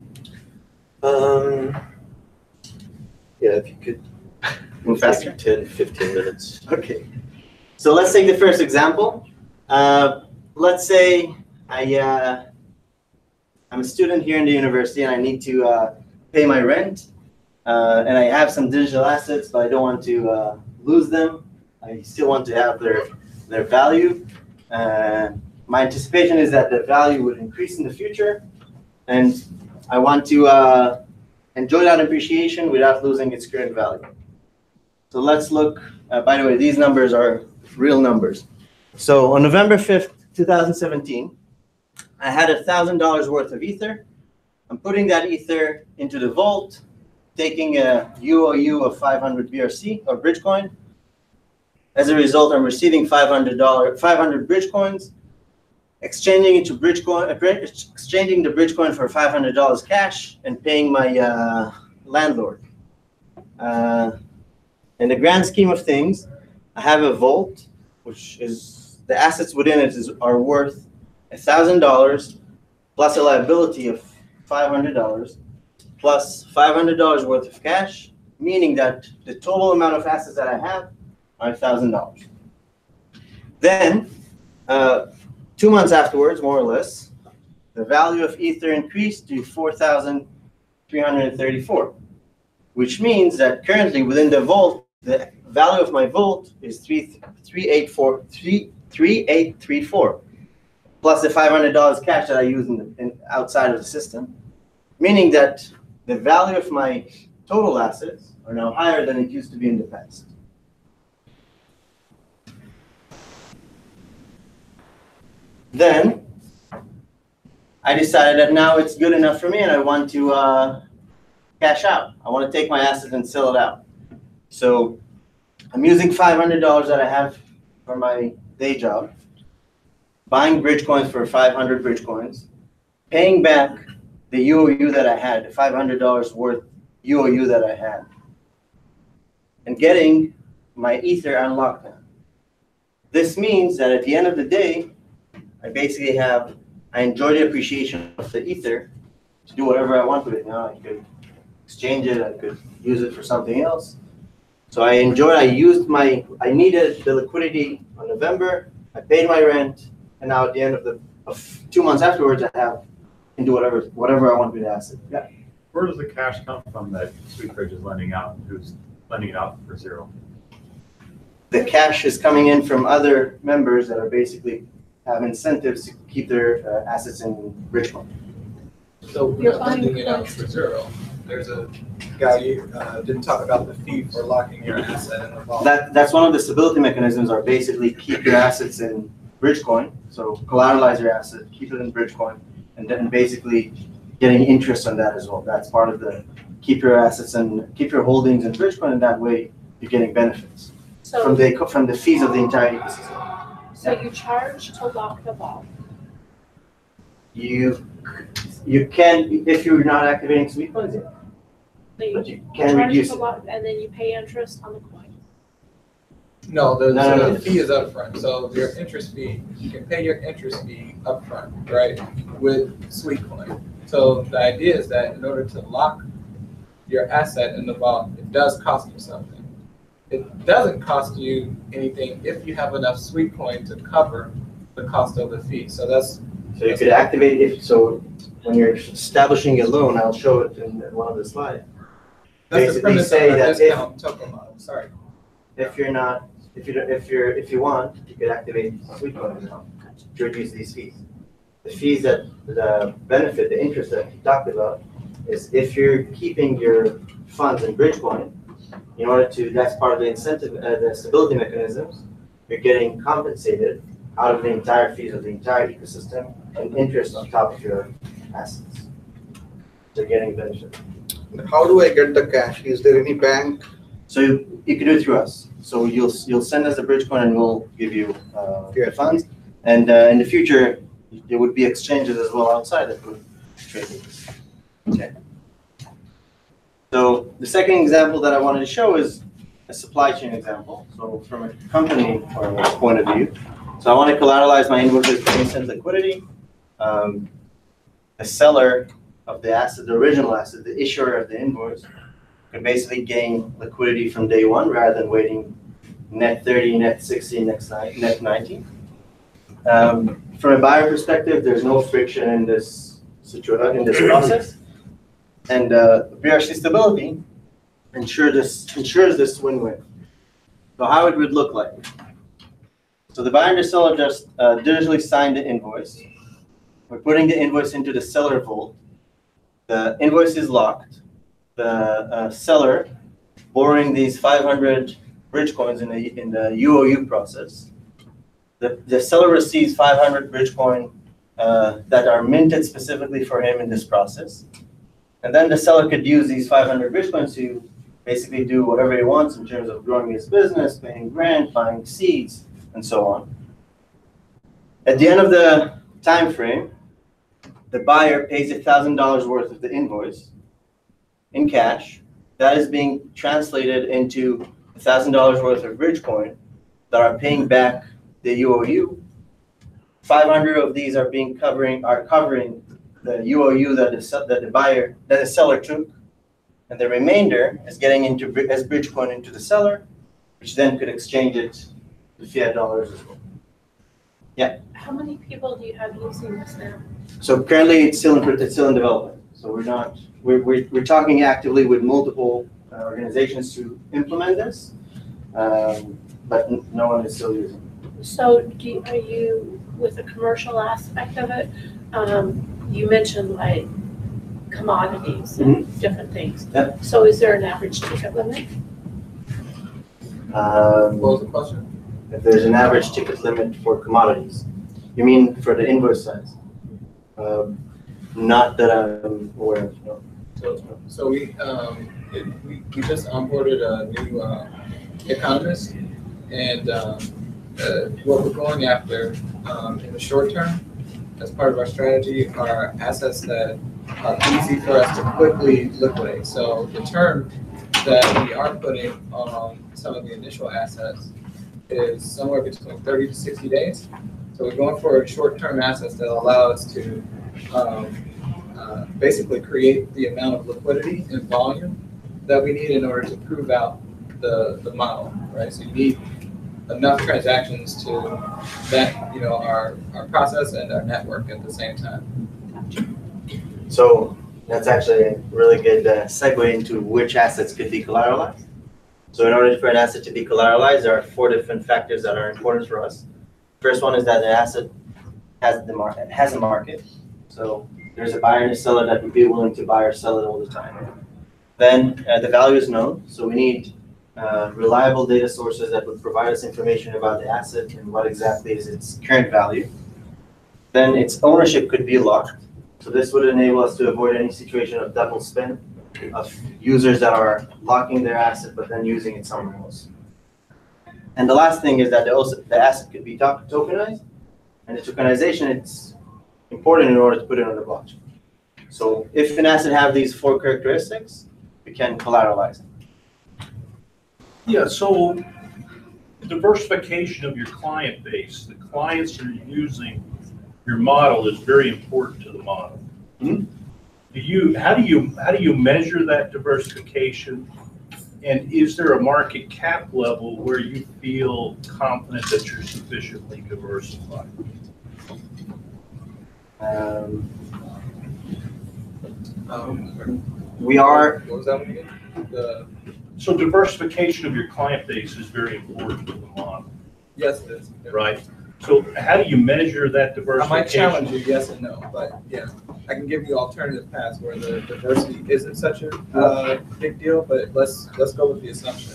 Yeah, if you could Move faster. 10, 15 minutes. Okay. So let's take the first example. Let's say I'm a student here in the university and I need to pay my rent. And I have some digital assets, but I don't want to lose them. I still want to have their value. My anticipation is that the value would increase in the future. And I want to enjoy that appreciation without losing its current value. So let's look, by the way, these numbers are real numbers. So on November 5th, 2017, I had $1,000 worth of Ether. I'm putting that Ether into the vault, taking a UOU of 500 BRC or bridge coin. As a result, I'm receiving 500 bridge coins, exchanging into bridge coin, exchanging the bridge coin for $500 cash, and paying my landlord. In the grand scheme of things, I have a vault, which is the assets within it are worth $1,000 plus a liability of $500 plus $500 worth of cash, meaning that the total amount of assets that I have are $1,000. Then, 2 months afterwards, more or less, the value of Ether increased to 4,334, which means that currently within the vault, the value of my vault is 3834, plus the $500 cash that I use outside of the system, meaning that the value of my total assets are now higher than it used to be in the past. Then I decided that now it's good enough for me and I want to cash out. I want to take my assets and sell it out. So I'm using $500 that I have for my day job, buying bridge coins for 500 bridge coins, paying back the UOU that I had, the $500 worth UOU that I had, and getting my Ether unlocked now. This means that at the end of the day, I basically I enjoy the appreciation of the Ether to do whatever I want with it. Now I could exchange it, I could use it for something else. So I needed the liquidity on November, I paid my rent, and now at the end of 2 months afterwards, I can do whatever I want with the asset. Yeah. Where does the cash come from that Sweetbridge is lending out? Who's lending it out for 0? The cash is coming in from other members that are basically have incentives to keep their assets in bridge coin. So we're not lending it out for 0. There's a guy you didn't talk about the fee for locking your asset in the vault. That's one of the stability mechanisms are basically keep your assets in bridge coin. So collateralize your asset, keep it in bridge coin, and then basically getting interest on that as well. That's part of the keep your assets and keep your holdings in bridge coin, and that way you're getting benefits from the fees of the entire ecosystem. So you charge to lock the vault. You can, if you're not activating Sweetcoins, yeah. But you can reduce it. And then you pay interest on the coin. No, the No. fee is upfront. So your interest fee, you can pay your interest fee upfront, right, with Sweetcoin. So the idea is that in order to lock your asset in the vault, it does cost you something. It doesn't cost you anything if you have enough Sweetcoin to cover the cost of the fee. So you could activate it. So when you're establishing a loan, I'll show it in one of the slides. That's the premise of the discount token model. Sorry. If you want, you could activate Sweetcoin now to reduce these fees. The fees the benefit, the interest that you talked about, is if you're keeping your funds in Bridgecoin, in order to, that's part of the incentive, the stability mechanisms. you're getting compensated out of the entire fees of the entire ecosystem and interest on top of your assets. So you're getting benefit. How do I get the cash? Is there any bank? So you can do it through us. So you'll send us the bridge coin and we'll give you the funds. And in the future, there would be exchanges as well outside that would trade these. Okay. So the second example that I wanted to show is a supply chain example. So from a company point of view, so I want to collateralize my invoices for instant liquidity. The seller of the asset, the original asset, the issuer of the invoice, could basically gain liquidity from day one rather than waiting net 30, net 60, net 90. From a buyer perspective, there's no friction in this process. And BRC stability ensures this win-win. So how it would look like. So the buyer and the seller just digitally signed the invoice. We're putting the invoice into the seller vault. The invoice is locked. The seller borrowing these 500 bridge coins in the UOU process. The seller receives 500 bridge coin that are minted specifically for him in this process. And then the seller could use these 500 bridge coins to basically do whatever he wants in terms of growing his business, paying rent, buying seeds, and so on. At the end of the time frame, the buyer pays $1,000 worth of the invoice in cash. That is being translated into $1,000 worth of bridge coin that are paying back the UOU. 500 of these are covering the UOU that the seller took, and the remainder is getting into as bridge coin into the seller, which then could exchange it to fiat dollars as well. Yeah. How many people do you have using this now? So currently it's still in development. So we're talking actively with multiple organizations to implement this, but no one is still using it. So are you with the commercial aspect of it? You mentioned like commodities and different things. Yep. So is there an average ticket limit? What was the question? If there's an average ticket limit for commodities. You mean for the invoice size? Not that I'm aware of, no. So we just onboarded a new economist, and what we're going after in the short term, as part of our strategy, are assets that are easy for us to quickly liquidate. So the term that we are putting on some of the initial assets is somewhere between 30 to 60 days. So we're going for short-term assets that allow us to basically create the amount of liquidity and volume that we need in order to prove out the model, right? So you need enough transactions to vet, our process and our network at the same time. So that's actually a really good segue into which assets could be collateralized. So in order for an asset to be collateralized, there are 4 different factors that are important for us. First one is that the asset has a market. So there's a buyer and a seller that would be willing to buy or sell it all the time. Then the value is known. So we need reliable data sources that would provide us information about the asset and what exactly is its current value. Then its ownership could be locked. So this would enable us to avoid any situation of double spend, of users that are locking their asset but then using it somewhere else. And the last thing is that the asset could be tokenized, and the tokenization, it's important in order to put it on the blockchain. So if an asset has these 4 characteristics, we can collateralize it. Yeah, so diversification of your client base, the clients that are using your model is very important to the model. Mm-hmm. How do you measure that diversification? And is there a market cap level where you feel confident that you're sufficiently diversified? We are. What was that one again? So diversification of your client base is very important to the model. Yes, it is. Right. So how do you measure that I diversification? might challenge you, yes and no, but yeah, I can give you alternative paths where the diversity isn't such a big deal, but let's go with the assumption.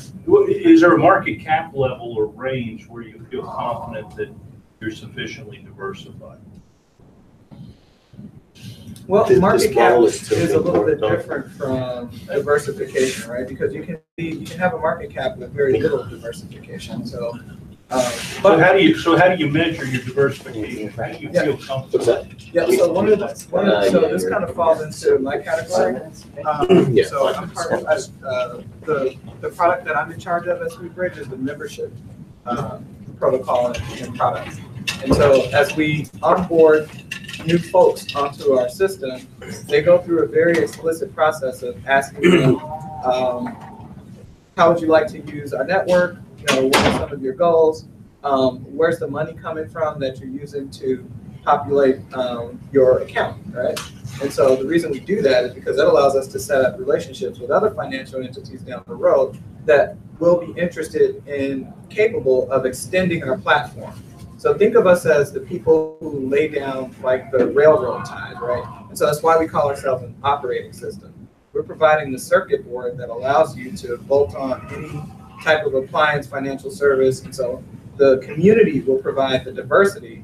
is there a market cap level or range where you feel confident that you're sufficiently diversified? Well, This market cap model is is a little bit different. different from diversification, right? Because you can have a market cap with very little diversification, so. So But how do you measure your diversification? How do you feel comfortable? What's that? yeah, so so this kind of falls into my category. Yeah. So I'm part of, the product that I'm in charge of at SweetBridge is the membership protocol and product. And so as we onboard new folks onto our system, they go through a very explicit process of asking them, how would you like to use our network? You know, what are some of your goals? Where's the money coming from that you're using to populate your account, right? And so the reason we do that is because that allows us to set up relationships with other financial entities down the road that will be interested and capable of extending our platform. So think of us as the people who lay down like the railroad ties, right? And so that's why we call ourselves an operating system. We're providing the circuit board that allows you to bolt on any type of appliance, financial service. And so the community will provide the diversity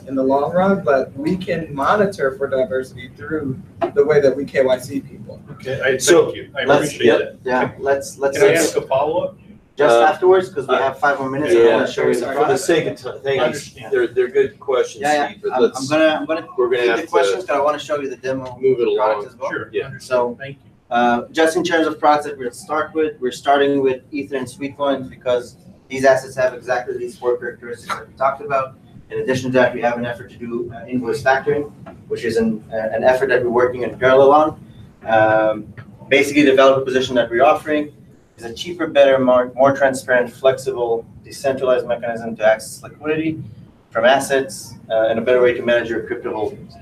in the long run, but we can monitor for diversity through the way that we KYC people. Okay, thank So, you. I Let's, appreciate it. yeah, let's Can I ask a follow-up? just Uh, afterwards, because we have 5 more minutes. I Yeah, want to show you the sorry. For the product. sake of time, thank you. Understand. They're good questions, Yeah, Steve, but I'm let's gonna we're gonna take have the to questions, but I want to show you the demo move it product along. as well. Sure. Yeah. Understood. So, Thank you. Just in terms of products that we'll start with, we're starting with Ether and Sweetcoin because these assets have exactly these 4 characteristics that we talked about. In addition to that, we have an effort to do invoice factoring, which is an effort that we're working in parallel on. Basically, the value proposition that we're offering is a cheaper, better, more transparent, flexible, decentralized mechanism to access liquidity from assets and a better way to manage your crypto holdings.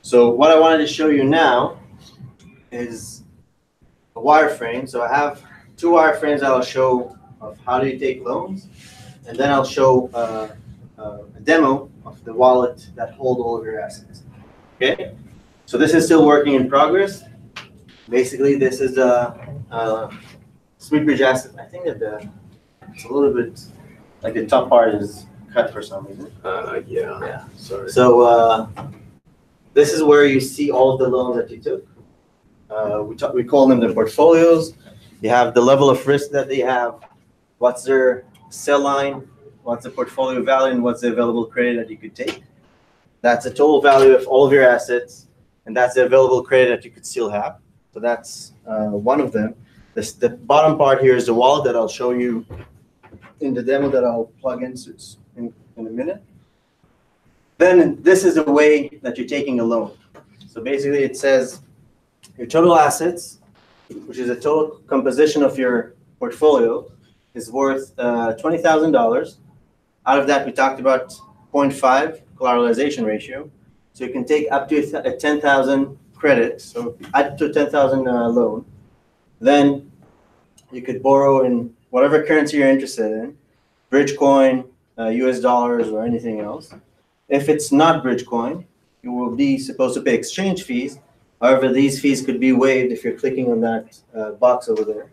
So what I wanted to show you now is a wireframe. So I have 2 wireframes that I'll show of how do you take loans, and then I'll show a demo of the wallet that hold all of your assets. Okay, so this is still working in progress. Basically, this is a SweetBridge asset. I think that it's a little bit like the top part is cut for some reason. Yeah, sorry. So this is where you see all of the loans that you took. We call them the portfolios. You have the level of risk that they have, what's their sell line, what's the portfolio value, and what's the available credit that you could take. That's the total value of all of your assets, and that's the available credit that you could still have. So that's one of them. The bottom part here is the wallet that I'll show you in the demo that I'll plug in in a minute. Then this is the way that you're taking a loan. So basically it says your total assets, which is the total composition of your portfolio, is worth $20,000. Out of that, we talked about 0.5 collateralization ratio. So you can take up to a 10,000 credit, so up to 10,000 loan. Then you could borrow in whatever currency you're interested in, Bridgecoin, US dollars, or anything else. If it's not Bridgecoin, you will be supposed to pay exchange fees. However, these fees could be waived if you're clicking on that box over there.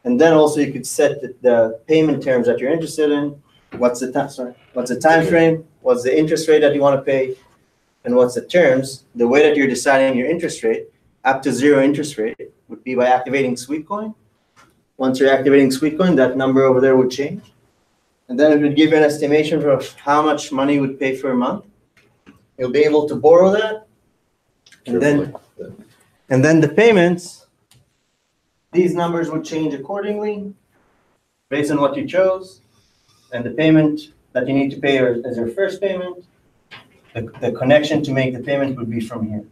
And then also you could set the payment terms that you're interested in. What's the time frame? What's the interest rate that you want to pay? And what's the terms? The way that you're deciding your interest rate, up to 0 interest rate, would be by activating Sweetcoin. Once you're activating Sweetcoin, that number over there would change. And then it would give you an estimation of how much money you would pay for a month. You'll be able to borrow that. And then the payments, these numbers would change accordingly based on what you chose. And the payment that you need to pay as your first payment, the connection to make the payment would be from here.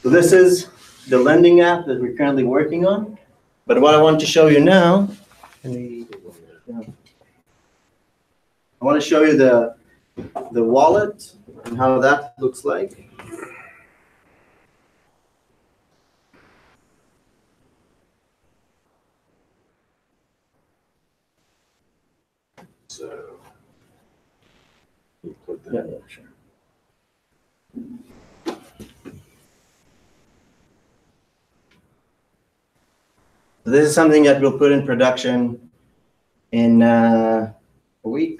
So this is the lending app that we're currently working on. But what I want to show you now, I want to show you the wallet and how that looks like. So, you put that. Yeah, sure. So this is something that we'll put in production in a week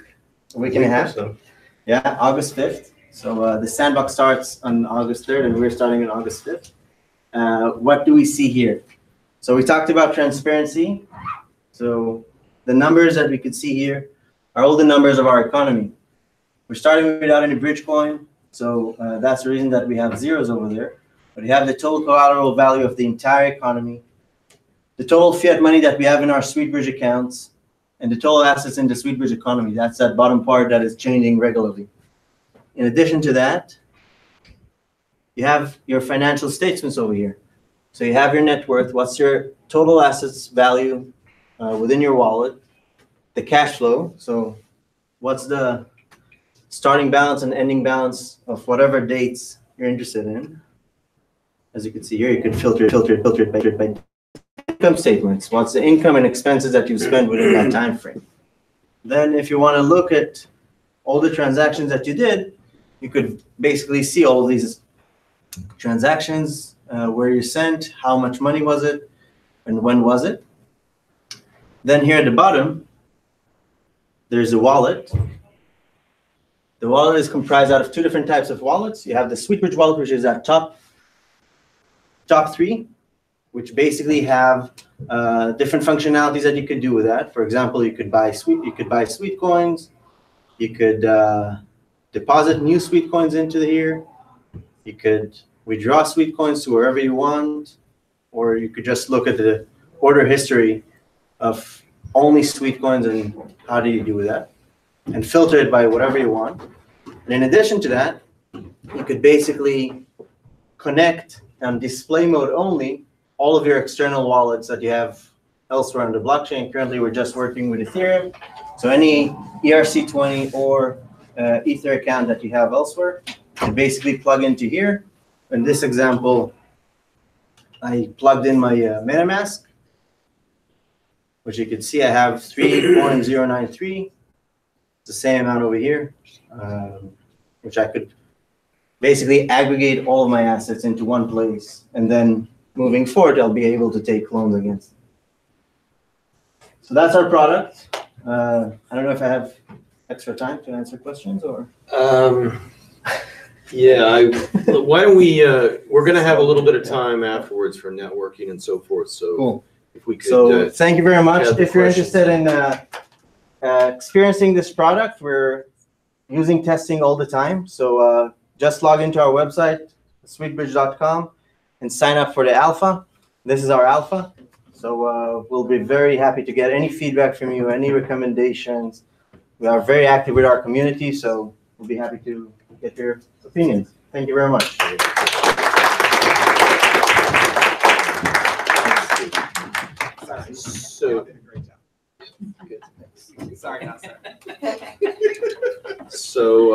and a half. So, Yeah, August 5th. So the Sandbox starts on August 3rd, and we're starting on August 5th. What do we see here? So we talked about transparency. So the numbers that we could see here are all the numbers of our economy. We're starting without any bridge coin. So that's the reason that we have zeros over there. But we have the total collateral value of the entire economy, the total fiat money that we have in our SweetBridge accounts, and the total assets in the SweetBridge economy. That's that bottom part that is changing regularly. In addition to that, you have your financial statements over here. So you have your net worth, what's your total assets value within your wallet, the cash flow. So what's the starting balance and ending balance of whatever dates you're interested in. As you can see here, you can filter it by income statements. What's the income and expenses that you spend within that time frame? Then if you want to look at all the transactions that you did, you could basically see all these transactions, where you sent, how much money was it, and when was it. Then here at the bottom, there's a wallet. The wallet is comprised out of two different types of wallets. You have the SweetBridge wallet, which is at top three, which basically have different functionalities that you could do with that. For example, you could buy sweet coins. You could deposit new sweet coins into here. You could withdraw sweet coins to wherever you want, or you could just look at the order history of only sweet coins and how do you do with that, and filter it by whatever you want. And in addition to that, you could basically connect on display mode only all of your external wallets that you have elsewhere on the blockchain. Currently, we're just working with Ethereum. So any ERC20 or Ether account that you have elsewhere, you basically plug into here. In this example, I plugged in my MetaMask, which you can see I have 3.093. It's the same amount over here, which I could basically aggregate all of my assets into one place. And then moving forward, I'll be able to take loans against it. So that's our product. I don't know if I have extra time to answer questions or. Yeah, why don't we, we're going to have a little bit of time afterwards for networking and so forth. So cool. If we could. So thank you very much. If you're questions. interested in experiencing this product, we're using testing all the time. So just log into our website, sweetbridge.com, and sign up for the alpha. This is our alpha. So we'll be very happy to get any feedback from you, any recommendations. We are very active with our community, so we'll be happy to get your opinions. Thank you very much. So, Sorry, not sorry. so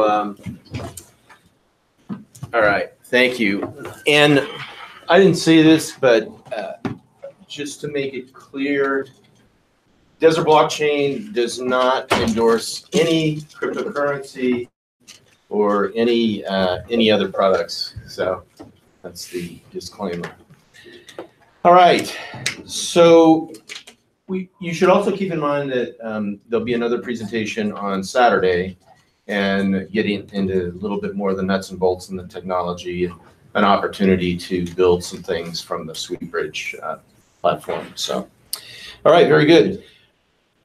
all right, thank you. And I didn't say this, but just to make it clear, Desert Blockchain does not endorse any cryptocurrency or any other products. So that's the disclaimer. All right, so you should also keep in mind that there'll be another presentation on Saturday, and getting into a little bit more of the nuts and bolts and the technology, an opportunity to build some things from the SweetBridge platform. So, all right, very good.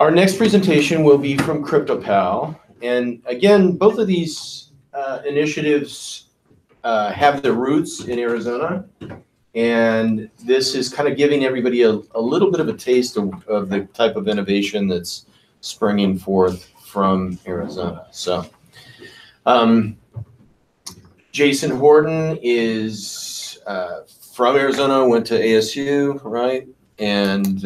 Our next presentation will be from CryptoPal, and again, both of these initiatives have their roots in Arizona. And this is kind of giving everybody a little bit of a taste of the type of innovation that's springing forth from Arizona. So Jason Horton is from Arizona, went to ASU, right? And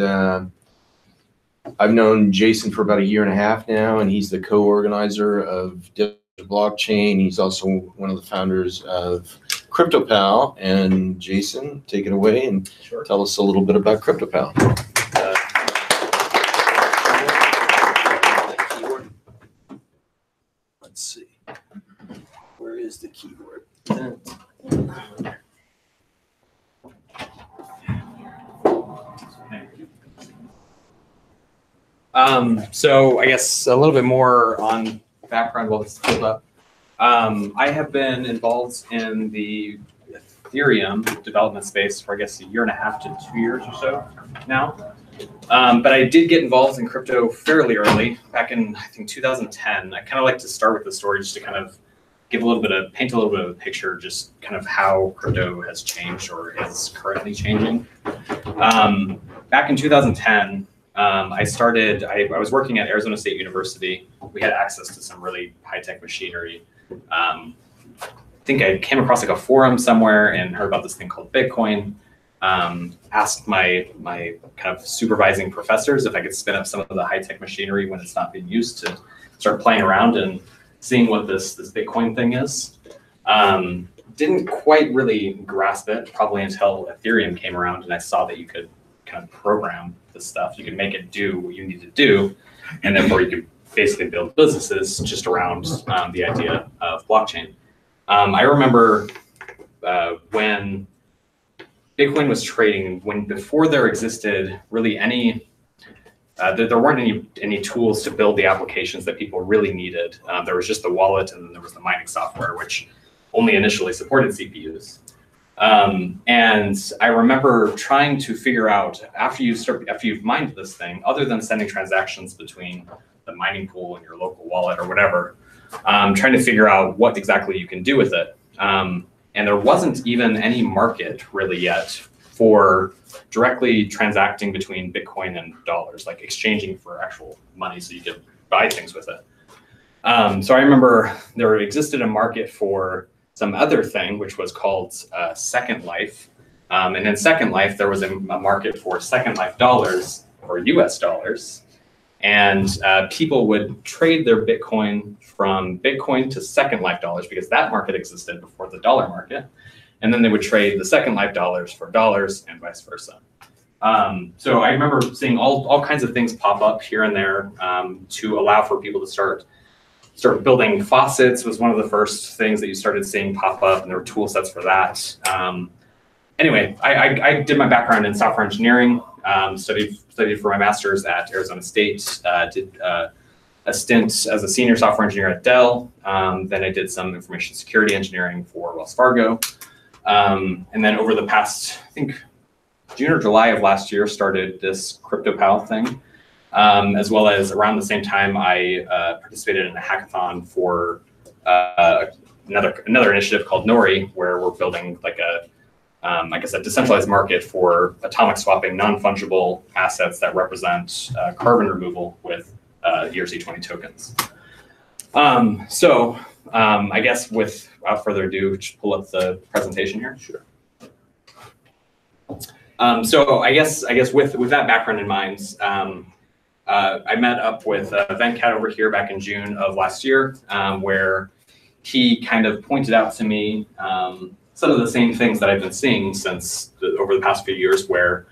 I've known Jason for about 1.5 years now, and he's the co-organizer of Blockchain. He's also one of the founders of CryptoPal. And Jason, take it away and tell us a little bit about CryptoPal. Let's see. Where is the keyboard? So I guess a little bit more on background while this is pulled up. I have been involved in the Ethereum development space for I guess 1.5 to 2 years or so now. But I did get involved in crypto fairly early, back in I think 2010. I kind of like to start with the story just to kind of paint a little bit of a picture, just kind of how crypto has changed or is currently changing. Back in 2010, I was working at Arizona State University. We had access to some really high-tech machinery. I think I came across like a forum somewhere and heard about this thing called Bitcoin. Asked my kind of supervising professors if I could spin up some of the high-tech machinery when it's not being used to start playing around and seeing what this Bitcoin thing is. Didn't quite really grasp it probably until Ethereum came around and I saw that you could kind of program this stuff. You could make it do what you need to do, and therefore you could basically build businesses just around the idea of blockchain. I remember when Bitcoin was trading, before there existed really any, there weren't any tools to build the applications that people really needed. There was just the wallet, and then there was the mining software, which only initially supported CPUs. And I remember trying to figure out after you've mined this thing, other than sending transactions between the mining pool and your local wallet or whatever, trying to figure out what exactly you can do with it. And there wasn't even any market really yet for directly transacting between Bitcoin and dollars, like exchanging for actual money so you could buy things with it. So I remember there existed a market for some other thing, which was called Second Life. And in Second Life, there was a market for Second Life dollars or US dollars. And people would trade their Bitcoin from Bitcoin to Second Life dollars because that market existed before the dollar market. And then they would trade the Second Life dollars for dollars and vice versa. So I remember seeing all kinds of things pop up here and there to allow for people to start building faucets was one of the first things that you started seeing pop up, and there were tool sets for that. Anyway, I did my background in software engineering, studied for my master's at Arizona State, did a stint as a senior software engineer at Dell. Then I did some information security engineering for Wells Fargo. And then over the past, I think, June or July of last year, started this CryptoPal thing. As well as around the same time, I participated in a hackathon for another initiative called Nori, where we're building like a, like I said, decentralized market for atomic swapping non-fungible assets that represent carbon removal with ERC20 tokens. I guess without further ado, just pull up the presentation here. Sure. So I guess with that background in mind, I met up with Venkat over here back in June of last year, where he kind of pointed out to me some of the same things that I've been seeing over the past few years, where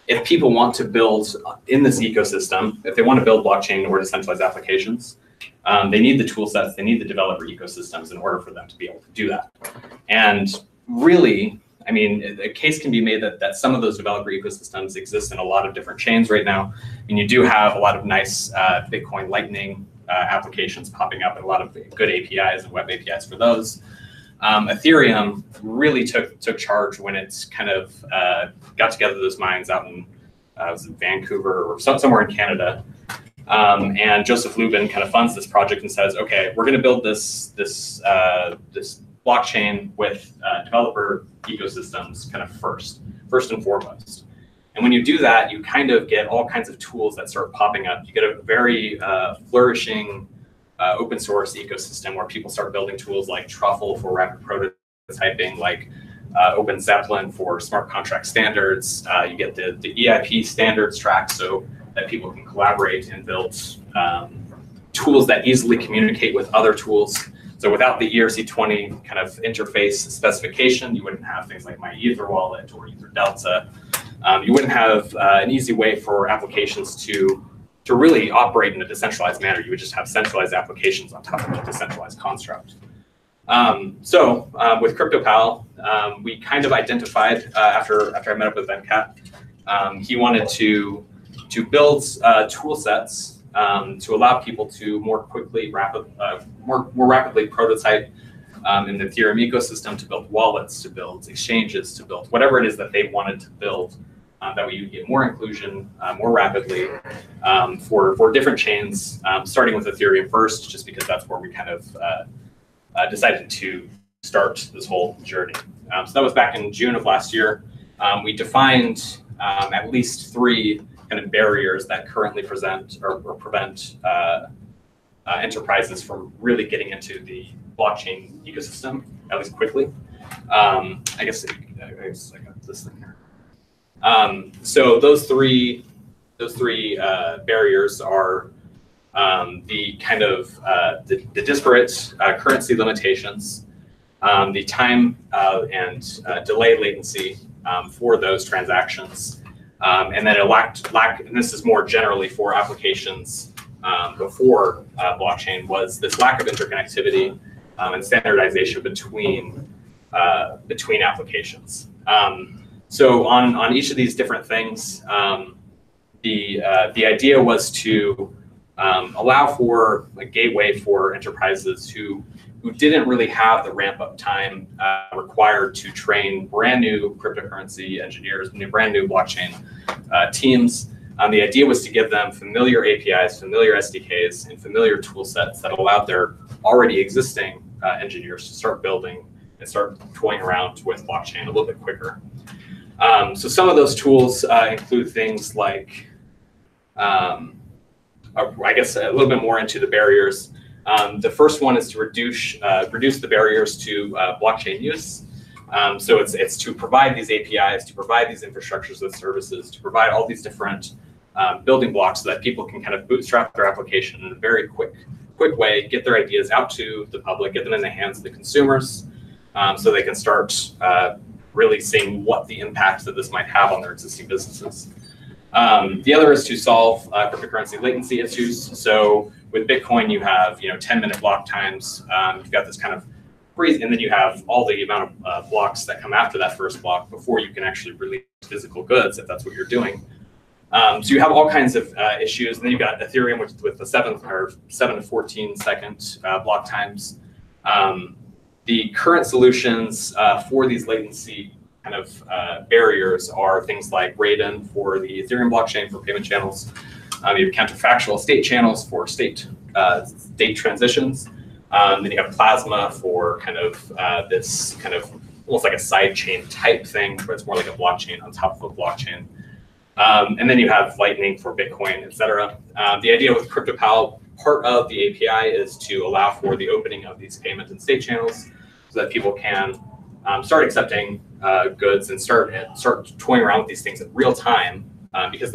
if people want to build in this ecosystem, if they want to build blockchain or decentralized applications, they need the tool sets, they need the developer ecosystems in order for them to be able to do that. And really, I mean, a case can be made that some of those developer ecosystems exist in a lot of different chains right now. And you do have a lot of nice Bitcoin Lightning applications popping up and a lot of good APIs and web APIs for those. Ethereum really took charge when it kind of got together those minds out in was in Vancouver or somewhere in Canada. And Joseph Lubin kind of funds this project and says, okay, we're going to build this blockchain with developer ecosystems kind of first and foremost. And when you do that, you kind of get all kinds of tools that start popping up. You get a very flourishing open source ecosystem where people start building tools like Truffle for rapid prototyping, like Open Zeppelin for smart contract standards. You get the EIP standards track so that people can collaborate and build tools that easily communicate with other tools. So without the ERC20 kind of interface specification, you wouldn't have things like My Ether Wallet or Ether Delta. You wouldn't have an easy way for applications to really operate in a decentralized manner. You would just have centralized applications on top of a decentralized construct. With CryptoPal, we kind of identified after I met up with Venkat, he wanted to to build tool sets to allow people to more rapidly prototype in the Ethereum ecosystem, to build wallets, to build exchanges, to build whatever it is that they wanted to build. That way you get more inclusion more rapidly for different chains, starting with Ethereum first, just because that's where we kind of decided to start this whole journey. So that was back in June of last year. We defined at least 3 kind of barriers that currently present or prevent enterprises from really getting into the blockchain ecosystem, at least quickly. I guess I got this thing here. So those three barriers are the kind of the disparate currency limitations, the time and delay latency for those transactions, and then and this is more generally for applications before blockchain, was this lack of interconnectivity and standardization between applications. So on each of these different things, the idea was to allow for a gateway for enterprises who didn't really have the ramp up time required to train brand new cryptocurrency engineers, brand new blockchain teams. The idea was to give them familiar APIs, familiar SDKs, and familiar tool sets that allowed their already existing engineers to start building and start toying around with blockchain a little bit quicker. So some of those tools include things like, I guess a little bit more into the barriers. The first one is to reduce the barriers to blockchain use. So it's to provide these APIs, to provide these infrastructures and services, to provide all these different building blocks so that people can kind of bootstrap their application in a very quick way, get their ideas out to the public, get them in the hands of the consumers, so they can start really seeing what the impacts that this might have on their existing businesses. The other is to solve cryptocurrency latency issues. So with Bitcoin, you have 10-minute block times. You've got this kind of freeze, and then you have all the amount of blocks that come after that first block before you can actually release physical goods, if that's what you're doing. So you have all kinds of issues, and then you've got Ethereum, which with the 7 to 14 second block times. The current solutions for these latency kind of barriers are things like Raiden for the Ethereum blockchain for payment channels. You have counterfactual state channels for state transitions. Then you have Plasma for kind of this kind of almost like a side chain type thing, but it's more like a blockchain on top of a blockchain. And then you have Lightning for Bitcoin, et cetera. The idea with CryptoPal, part of the API is to allow for the opening of these payment and state channels so that people can start accepting goods and start toying around with these things in real time, because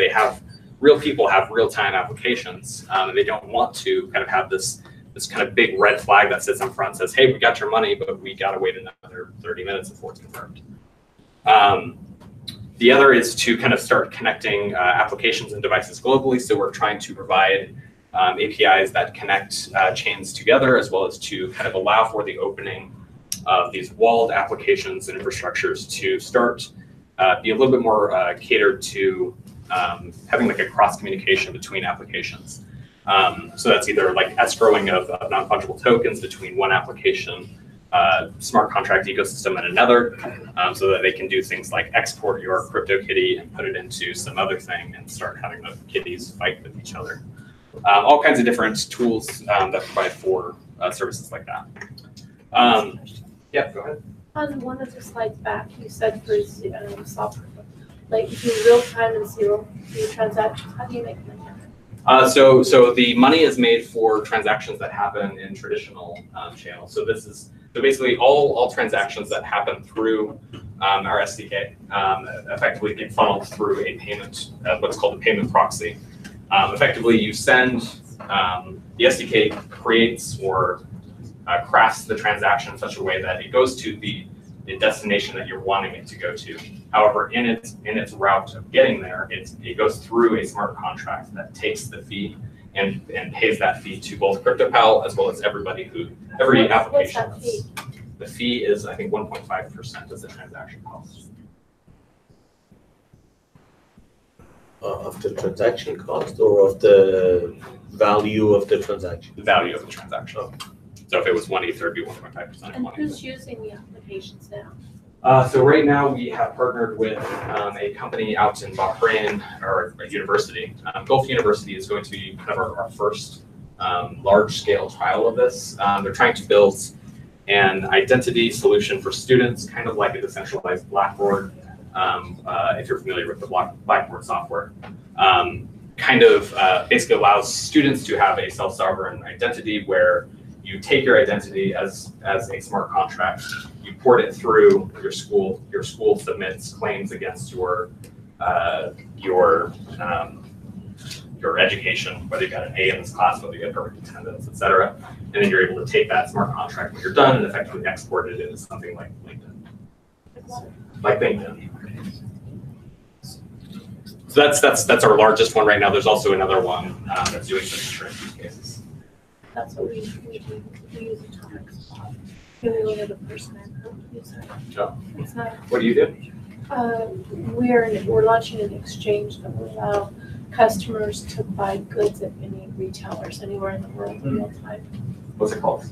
real people have real-time applications, and they don't want to kind of have this kind of big red flag that sits in front and says, hey, we got your money, but we got to wait another 30 minutes before it's confirmed. The other is to kind of start connecting applications and devices globally. So we're trying to provide APIs that connect chains together, as well as to kind of allow for the opening of these walled applications and infrastructures to start be a little bit more catered to having like a cross communication between applications. So that's either like escrowing of non-fungible tokens between one application, smart contract ecosystem and another, so that they can do things like export your CryptoKitty and put it into some other thing and start having the kitties fight with each other. All kinds of different tools that provide for services like that. Yeah, go ahead. On one of the slides back, you said for software, like if you real time and zero transactions, how do you make money? So the money is made for transactions that happen in traditional channels. So basically all transactions that happen through our SDK effectively get funneled through a payment, what's called a payment proxy. Effectively, you send the SDK creates or crafts the transaction in such a way that it goes to the destination that you're wanting it to go to. However, in its route of getting there, it goes through a smart contract that takes the fee and pays that fee to both CryptoPal as well as every application. What's that fee? The fee is, I think, 1.5% of the transaction cost. Of the transaction cost or of the value of the transaction? The value of the transaction. So if it was 1 ETH, it would be 1.5% of And 1 who's using the applications now? So right now we have partnered with a company out in Bahrain, or a university. Gulf University is going to be kind of our first large-scale trial of this. They're trying to build an identity solution for students, kind of like a decentralized Blackboard, if you're familiar with the Blackboard software. Basically allows students to have a self-sovereign identity where you take your identity as a smart contract, you port it through your school submits claims against your education, whether you got an A in this class, whether you get perfect attendance, et cetera. And then you're able to take that smart contract when you're done and effectively export it into something like LinkedIn. Like LinkedIn. So that's our largest one right now. There's also another one that's doing some insurance use cases. That's what we do. We use Atomic Spot. The only other person I've heard use it. Oh. It's not. What do you do? We're launching an exchange that will allow customers to buy goods at any retailers anywhere in the world in real time. What's it called?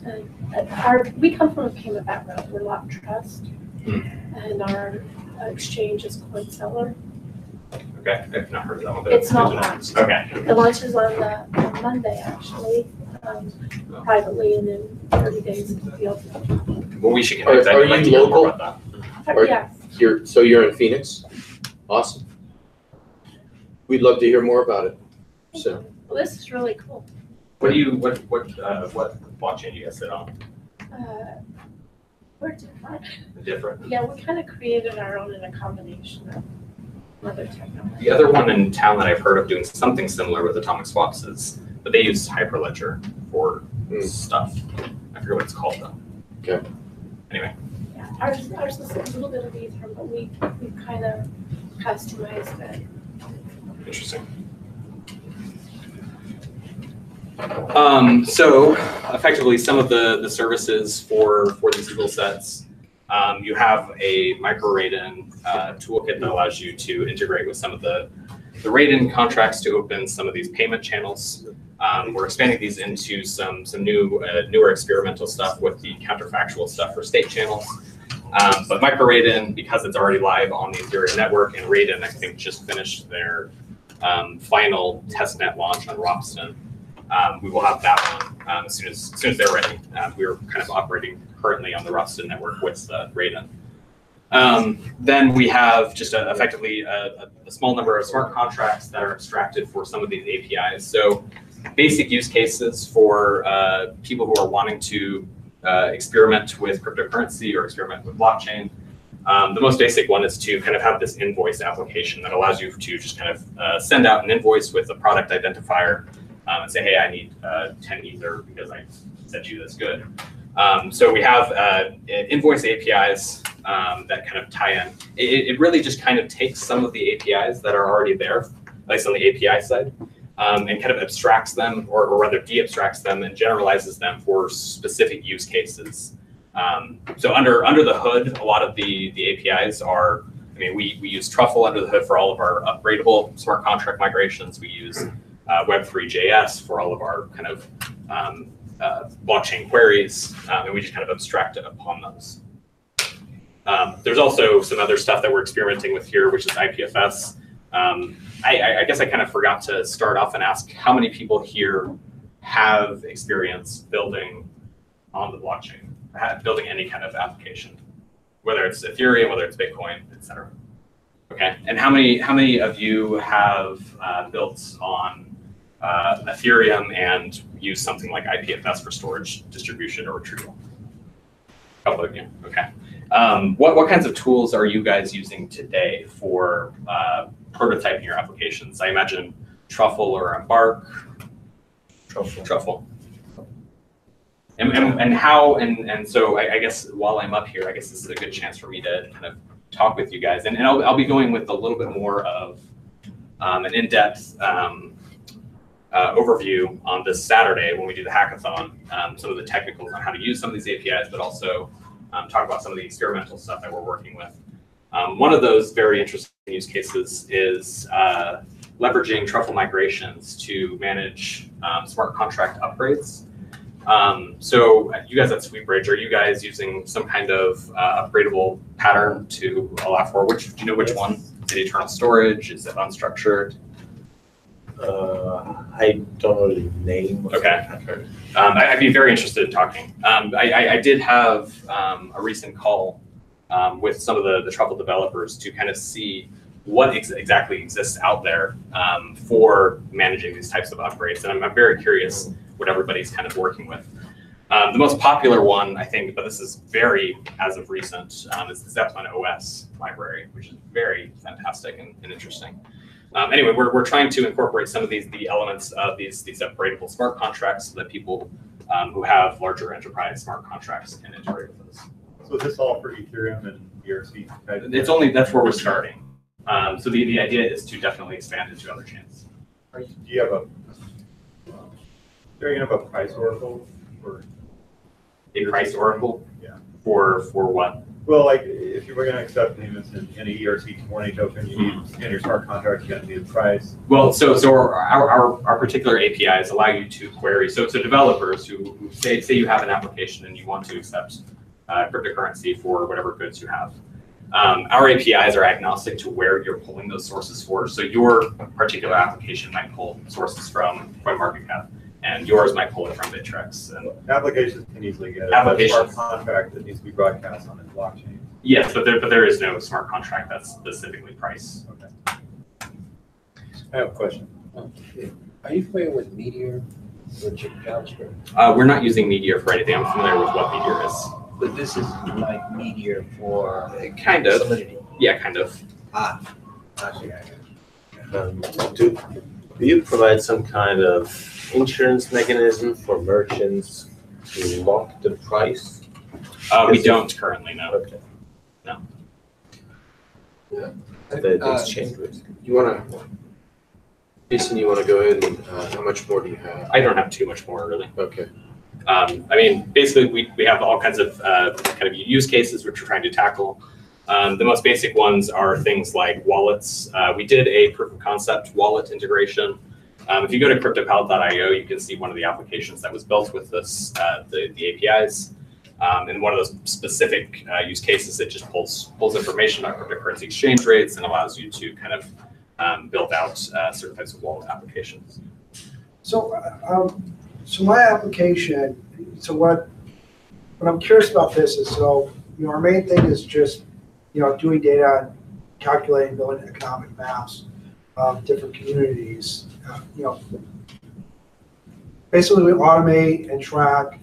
We come from a payment background. We're Lock Trust, and our exchange is CoinSeller. Okay, I've not heard of that one. It's not launched. Okay. It launches on Monday, actually, privately, and in 30 days it'll be open. Well, we should Are connect. I'd like you to hear more local? about that. Yeah. So you're in Phoenix? Awesome. We'd love to hear more about it. So. Well, this is really cool. What blockchain do you guys sit on? We're different. Different. Yeah, we kind of created our own in a combination of other technology. The other one in town that I've heard of doing something similar with atomic swaps is, but they use Hyperledger for stuff. I forget what it's called though. Okay. Anyway. Yeah, ours is a little bit of Ethereum, but we kind of customized it. Interesting. So effectively, some of the services for these tool sets, you have a micro-Raiden toolkit that allows you to integrate with some of the Raiden contracts to open some of these payment channels. We're expanding these into some newer experimental stuff with the counterfactual stuff for state channels. But micro-Raiden, because it's already live on the Ethereum network, and Raiden, I think, just finished their final testnet launch on Ropsten. We will have that one as soon as they're ready. We were kind of operating currently on the Ropsten network with Raiden. Then we have just effectively a small number of smart contracts that are abstracted for some of these APIs. So basic use cases for people who are wanting to experiment with cryptocurrency or experiment with blockchain. The most basic one is to kind of have this invoice application that allows you to just kind of send out an invoice with a product identifier and say, hey, I need 10 Ether because I sent you this good. So we have invoice APIs that kind of tie in. It really just kind of takes some of the APIs that are already there, at least on the API side, and kind of abstracts them, or rather de-abstracts them and generalizes them for specific use cases. So under the hood, a lot of the APIs are, I mean, we use Truffle under the hood for all of our upgradable smart contract migrations. We use Web3.js for all of our kind of blockchain queries, and we just kind of abstract it upon those. There's also some other stuff that we're experimenting with here, which is IPFS. I guess I kind of forgot to start off and ask how many people here have experience building on the blockchain, building any kind of application, whether it's Ethereum, whether it's Bitcoin, et cetera. Okay, and how many of you have built on Ethereum and use something like IPFS for storage, distribution, or retrieval? A couple of you, okay. What kinds of tools are you guys using today for prototyping your applications? I imagine Truffle or Embark. Truffle. And how, and so I guess while I'm up here, I guess this is a good chance for me to kind of talk with you guys. And I'll be going with a little bit more of an in-depth overview on this Saturday when we do the hackathon, some of the technicals on how to use some of these APIs, but also talk about some of the experimental stuff that we're working with. One of those very interesting use cases is leveraging truffle migrations to manage smart contract upgrades. So you guys at SweetBridge, are you guys using some kind of upgradable pattern to allow for do you know which one? Is it eternal storage? Is it unstructured? I don't know the name. Okay. I'd be very interested in talking. I did have a recent call with some of the truffle developers to kind of see what exactly exists out there for managing these types of upgrades. And I'm very curious what everybody's kind of working with. The most popular one, I think, but this is very as of recent, is the Zeppelin OS library, which is very fantastic and interesting. Anyway, we're trying to incorporate some of the elements of these upgradable smart contracts so that people who have larger enterprise smart contracts can integrate with those. So is this all for Ethereum and ERC? That's where we're starting. So the idea is to definitely expand into other chains. Do you have a price oracle for a price oracle? Yeah. For what? Well, like if you were going to accept payments in an ERC20 token, you need in your smart contract, you're going to need a price. Well, so our particular APIs allow you to query. So developers who say you have an application and you want to accept cryptocurrency for whatever goods you have. Our APIs are agnostic to where you're pulling those sources for. So your particular application might pull sources from CoinMarketCap, and yours might pull it from Bittrex. And applications can easily get a smart contract that needs to be broadcast on the blockchain. Yes, but there is no smart contract that's specifically priced. Okay. I have a question. Are you familiar with Meteor or JavaScript? We're not using Meteor for anything. I'm familiar with what Meteor is. But this is like Meteor for kind of. Solidity. Yeah, kind of. Do you provide some kind of insurance mechanism for merchants to lock the price? We don't currently, no. Okay. No. Yeah. The exchange risk. You want to, Jason, you want to go ahead and how much more do you have? I don't have too much more, really. Okay. I mean, basically, we have all kinds of kind of use cases which we're trying to tackle. The most basic ones are things like wallets. We did a proof of concept wallet integration. If you go to cryptopal.io, you can see one of the applications that was built with this, the APIs. And one of those specific use cases, it just pulls information on cryptocurrency exchange rates and allows you to kind of build out certain types of wallet applications. So my application, so what I'm curious about this is, our main thing is just, doing data and calculating, building economic maps of different communities. Basically we automate and track,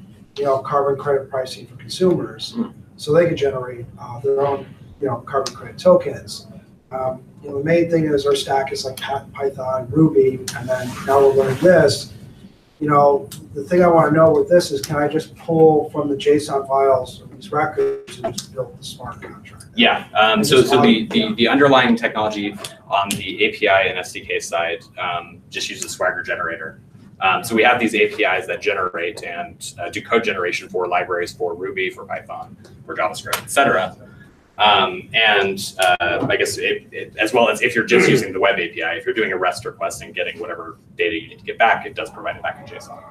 carbon credit pricing for consumers, so they can generate their own, carbon credit tokens. The main thing is our stack is like Python, Ruby, and then now we're learning this. The thing I want to know with this is, can I just pull from the JSON files of these records and just build the smart contract? Yeah. So the underlying technology on the API and SDK side just uses Swagger generator. So we have these APIs that generate and do code generation for libraries for Ruby, for Python, for JavaScript, et cetera. I guess as well as if you're just using the web API, if you're doing a REST request and getting whatever data you need to get back, it does provide it back in JSON.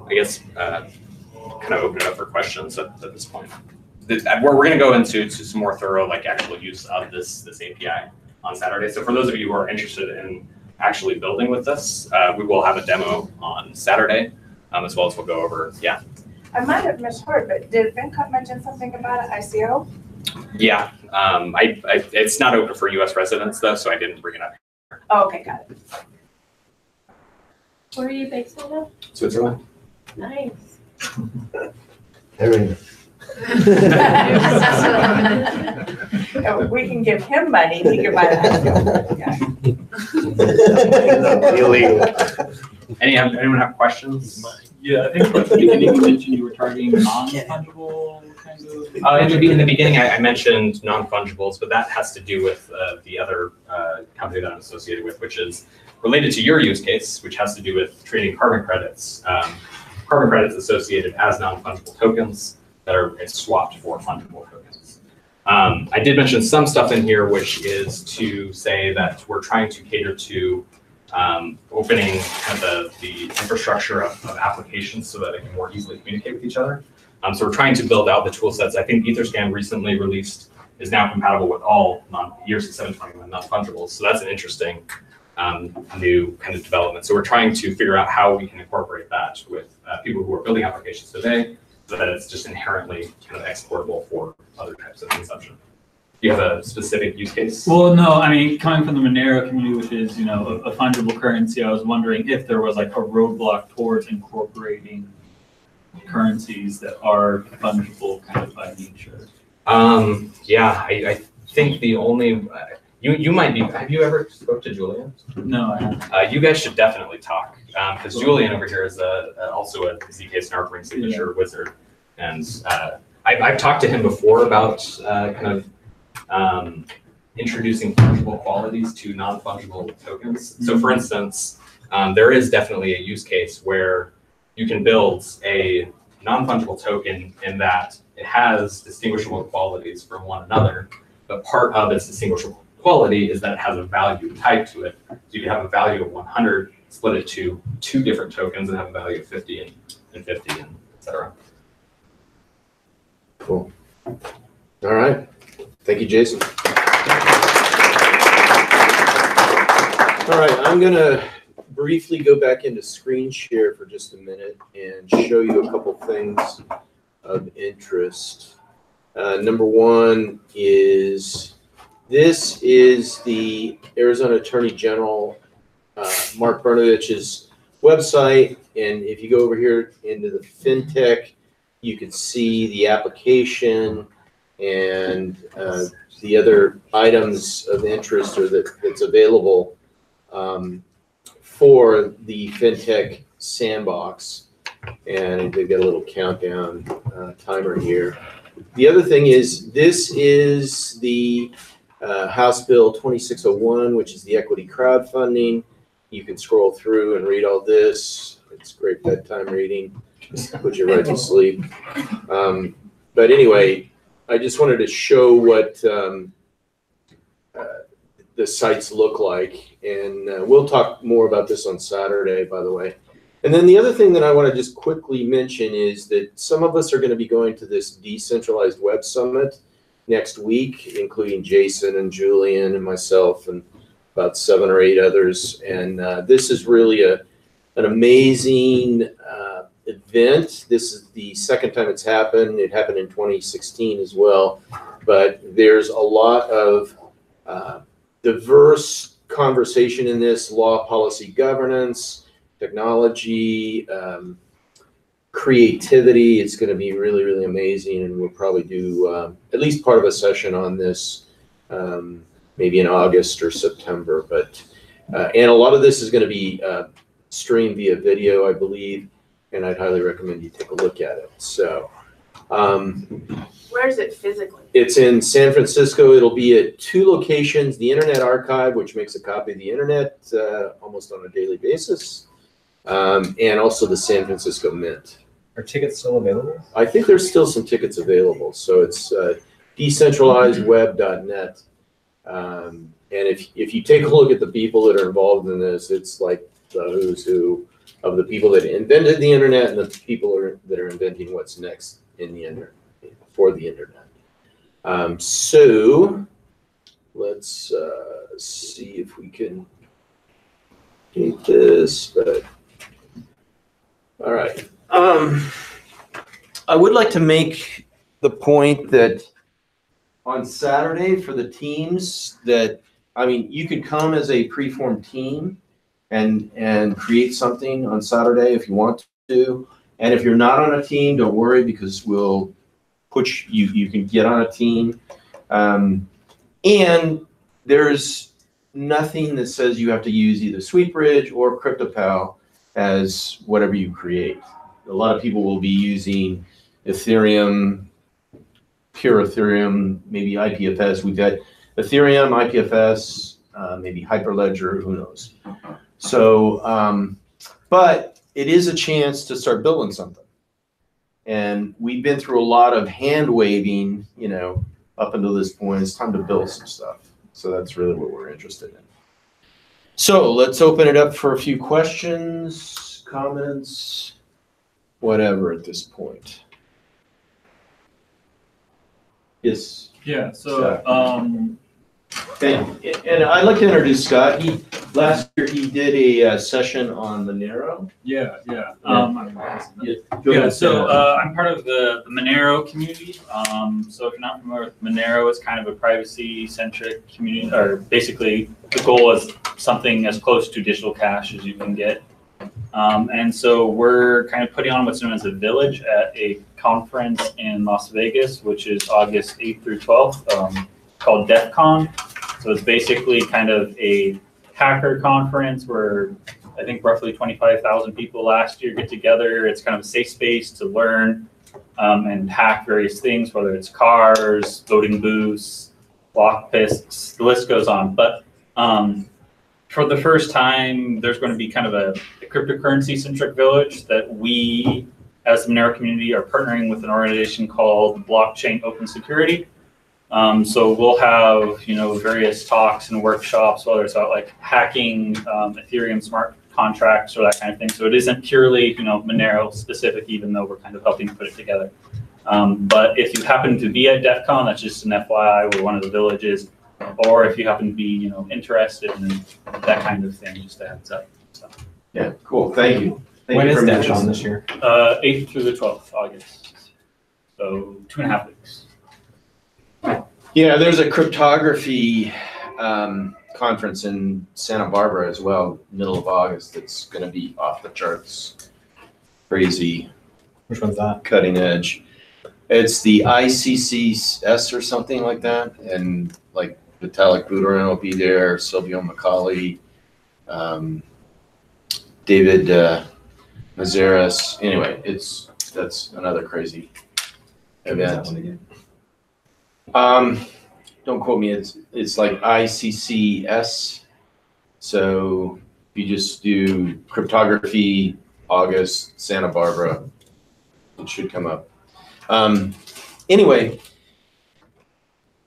I guess kind of open it up for questions at this point. We're going to go into some more thorough, actual use of this API on Saturday. So for those of you who are interested in actually building with this, we will have a demo on Saturday, as well as we'll go over, yeah. I might have misheard, but did FinTech mention something about an ICO? Yeah, it's not open for US residents though, so I didn't bring it up here. Oh, okay, got it. Where are you based out of? Switzerland. Nice. Very nice. We can give him money, he can buy that. Illegal. Anyone have questions? Yeah, I think at the beginning you mentioned you were targeting non-fungible kind of. In the beginning, I mentioned non-fungibles, but that has to do with the other company that I'm associated with, which is related to your use case, which has to do with trading carbon credits. carbon credits associated as non-fungible tokens that are swapped for fungible tokens. I did mention some stuff in here, which is to say that we're trying to cater to opening kind of the infrastructure of applications so that they can more easily communicate with each other. So we're trying to build out the tool sets. I think Etherscan recently released is now compatible with all ERC-721 non-fungibles. So that's an interesting new kind of development. So we're trying to figure out how we can incorporate that with people who are building applications today so that it's just inherently kind of exportable for other types of consumption. Do you have a specific use case? Well, no, I mean, coming from the Monero community, which is, you know, a fungible currency, I was wondering if there was like a roadblock towards incorporating currencies that are fungible kind of by nature. Yeah, I think the only, you might be, have you ever spoke to Julian? No, I haven't. You guys should definitely talk, because Julian over here is also a ZK snark ring signature wizard. And I've talked to him before about kind of introducing fungible qualities to non-fungible tokens. So for instance, there is definitely a use case where you can build a non-fungible token in that it has distinguishable qualities from one another, but part of its distinguishable quality is that it has a value tied to it. So you can have a value of 100, split it to 2 different tokens and have a value of 50 and 50 and et cetera. Cool. All right. Thank you, Jason. All right, I'm going to briefly go back into screen share for just a minute and show you a couple things of interest. Number one is, this is the Arizona Attorney General, Mark Brnovich's website. And if you go over here into the FinTech, you can see the application and the other items of interest or that's available for the FinTech Sandbox. And they've got a little countdown timer here. The other thing is, this is the House Bill 2601, which is the equity crowdfunding. You can scroll through and read all this. It's great bedtime reading. Put you right to sleep. But anyway, I just wanted to show what the sites look like. And we'll talk more about this on Saturday, by the way. And then the other thing that I want to just quickly mention is that some of us are going to be going to this Decentralized Web Summit next week, including Jason and Julian and myself and about 7 or 8 others. And this is really an amazing event. This is the second time it's happened. It happened in 2016 as well. But there's a lot of diverse conversation in this: law, policy, governance, technology, creativity. It's going to be really, really amazing. And we'll probably do at least part of a session on this maybe in August or September. But and a lot of this is going to be streamed via video, I believe. And I'd highly recommend you take a look at it. So where is it physically? it's in San Francisco. It'll be at 2 locations: the Internet Archive, which makes a copy of the internet almost on a daily basis, and also the San Francisco Mint. Are tickets still available? I think there's still some tickets available. So it's decentralizedweb.net. And if you take a look at the people that are involved in this, it's like the who's who of the people that invented the internet and the people that are inventing what's next in the internet, for the internet. So let's see if we can get this. But all right. I would like to make the point that on Saturday for the teams that, I mean, you could come as a preformed team and create something on Saturday if you want to. And if you're not on a team, don't worry, because we'll put you can get on a team. And there's nothing that says you have to use either SweetBridge or CryptoPal as whatever you create. A lot of people will be using Ethereum, pure Ethereum, maybe IPFS. We've got Ethereum, IPFS, maybe Hyperledger, who knows. So, but it is a chance to start building something. And we've been through a lot of hand waving, you know, up until this point. It's time to build some stuff. So that's really what we're interested in. So let's open it up for a few questions, comments, whatever at this point. Yes. Yeah, so, and I'd like to introduce Scott. Last year he did a session on Monero. Yeah. Yeah, So I'm part of the Monero community. So if you're not familiar with Monero, it's kind of a privacy-centric community, or basically the goal is something as close to digital cash as you can get. And so we're kind of putting on what's known as a village at a conference in Las Vegas, which is August 8th through 12th, called DEF CON. So it's basically kind of a hacker conference where I think roughly 25,000 people last year get together. It's kind of a safe space to learn and hack various things, whether it's cars, voting booths, lock picks, the list goes on. But for the first time, there's going to be kind of a cryptocurrency-centric village that we, as the Monero community, are partnering with an organization called Blockchain Open Security. So we'll have, you know, various talks and workshops, whether it's about like hacking Ethereum smart contracts or that kind of thing. So it isn't purely, you know, Monero specific, even though we're kind of helping put it together. But if you happen to be at DEF CON, that's just an FYI, we're one of the villages. Or if you happen to be, you know, interested in that kind of thing, just a heads up. So. Yeah, cool. Thank you. When is DEF CON this year? 8th through the 12th August. So 2.5 weeks. Yeah, there's a cryptography conference in Santa Barbara as well, middle of August. It's going to be off the charts. Crazy. Which one's that? Cutting edge. It's the ICCS or something like that. And like Vitalik Buterin will be there, Silvio McCauley, David Mazeras. Anyway, that's another crazy event. Don't quote me. It's like ICCS. So if you just do cryptography, August, Santa Barbara, it should come up. Anyway,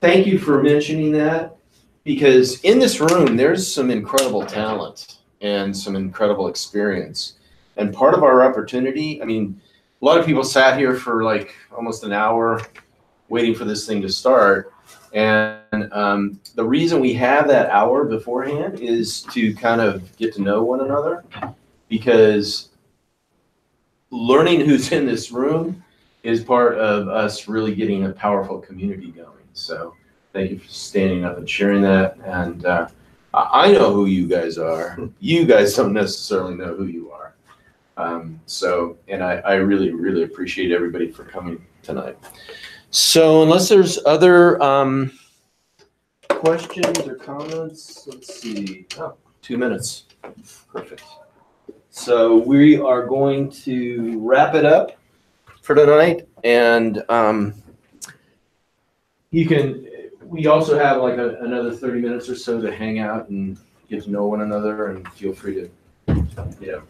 thank you for mentioning that, because in this room, there's some incredible talent and some incredible experience. And part of our opportunity, I mean, a lot of people sat here for like almost an hour waiting for this thing to start. And the reason we have that hour beforehand is to kind of get to know one another, because learning who's in this room is part of us really getting a powerful community going. So thank you for standing up and sharing that. And I know who you guys are. You guys don't necessarily know who you are. And I really, really appreciate everybody for coming tonight. So unless there's other questions or comments, let's see. Oh, 2 minutes. Perfect. So we are going to wrap it up for tonight. And we also have like another 30 minutes or so to hang out and get to know one another, and feel free to, you know,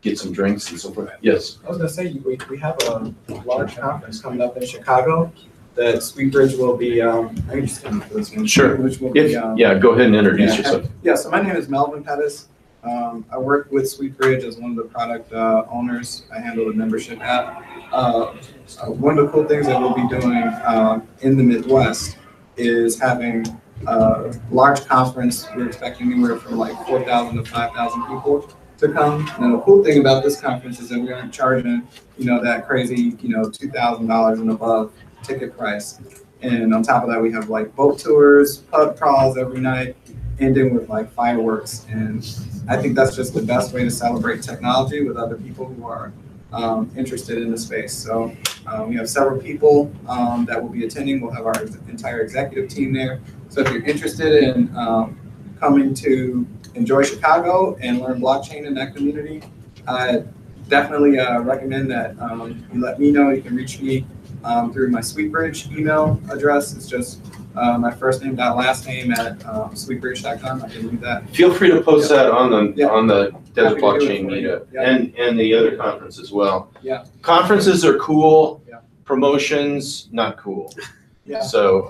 get some drinks and so forth. Yes. I was going to say, we have a large conference coming up in Chicago that Sweetbridge will be, I can just come for this one. Sure. Which will be, yeah, go ahead and introduce yourself. Yeah, so my name is Melvin Pettis. I work with Sweetbridge as one of the product owners. I handle the membership app. One of the cool things that we'll be doing in the Midwest is having a large conference. We're expecting anywhere from like 4,000 to 5,000 people to come. And the cool thing about this conference is that we aren't charging, you know, that crazy, you know, $2,000 and above ticket price. And on top of that, we have like boat tours, pub crawls every night, ending with like fireworks. And I think that's just the best way to celebrate technology with other people who are interested in the space. So we have several people that will be attending. We'll have our entire executive team there. So if you're interested in coming to enjoy Chicago and learn blockchain in that community, I definitely recommend that you let me know. You can reach me through my Sweetbridge email address. It's just my first name, last name at sweetbridge.com. I can do that. Feel free to post that on the Desert Happy to do it Blockchain for you. meetup Yeah. and the other conference as well. Yeah. Conferences are cool. Yeah. Promotions, not cool. Yeah. So,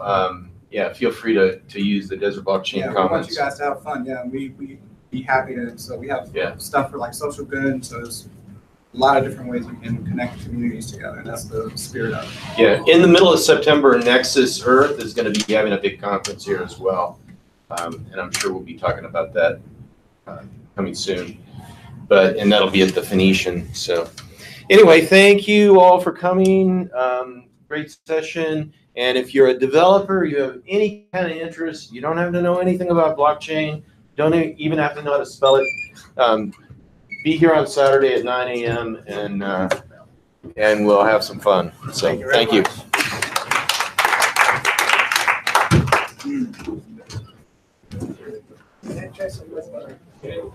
yeah, feel free to use the Desert Blockchain Yeah, we want comments. you guys to have fun. Yeah, we be happy to. So we have stuff for like social good. So there's a lot of different ways we can connect communities together. And that's the spirit of it. Yeah, in the middle of September, Nexus Earth is going to be having a big conference here as well. And I'm sure we'll be talking about that coming soon. And that'll be at the Phoenician. So anyway, thank you all for coming. Great session. And if you're a developer, you have any kind of interest, you don't have to know anything about blockchain, don't even have to know how to spell it. Be here on Saturday at 9 a.m. and we'll have some fun. So thank you. Very much.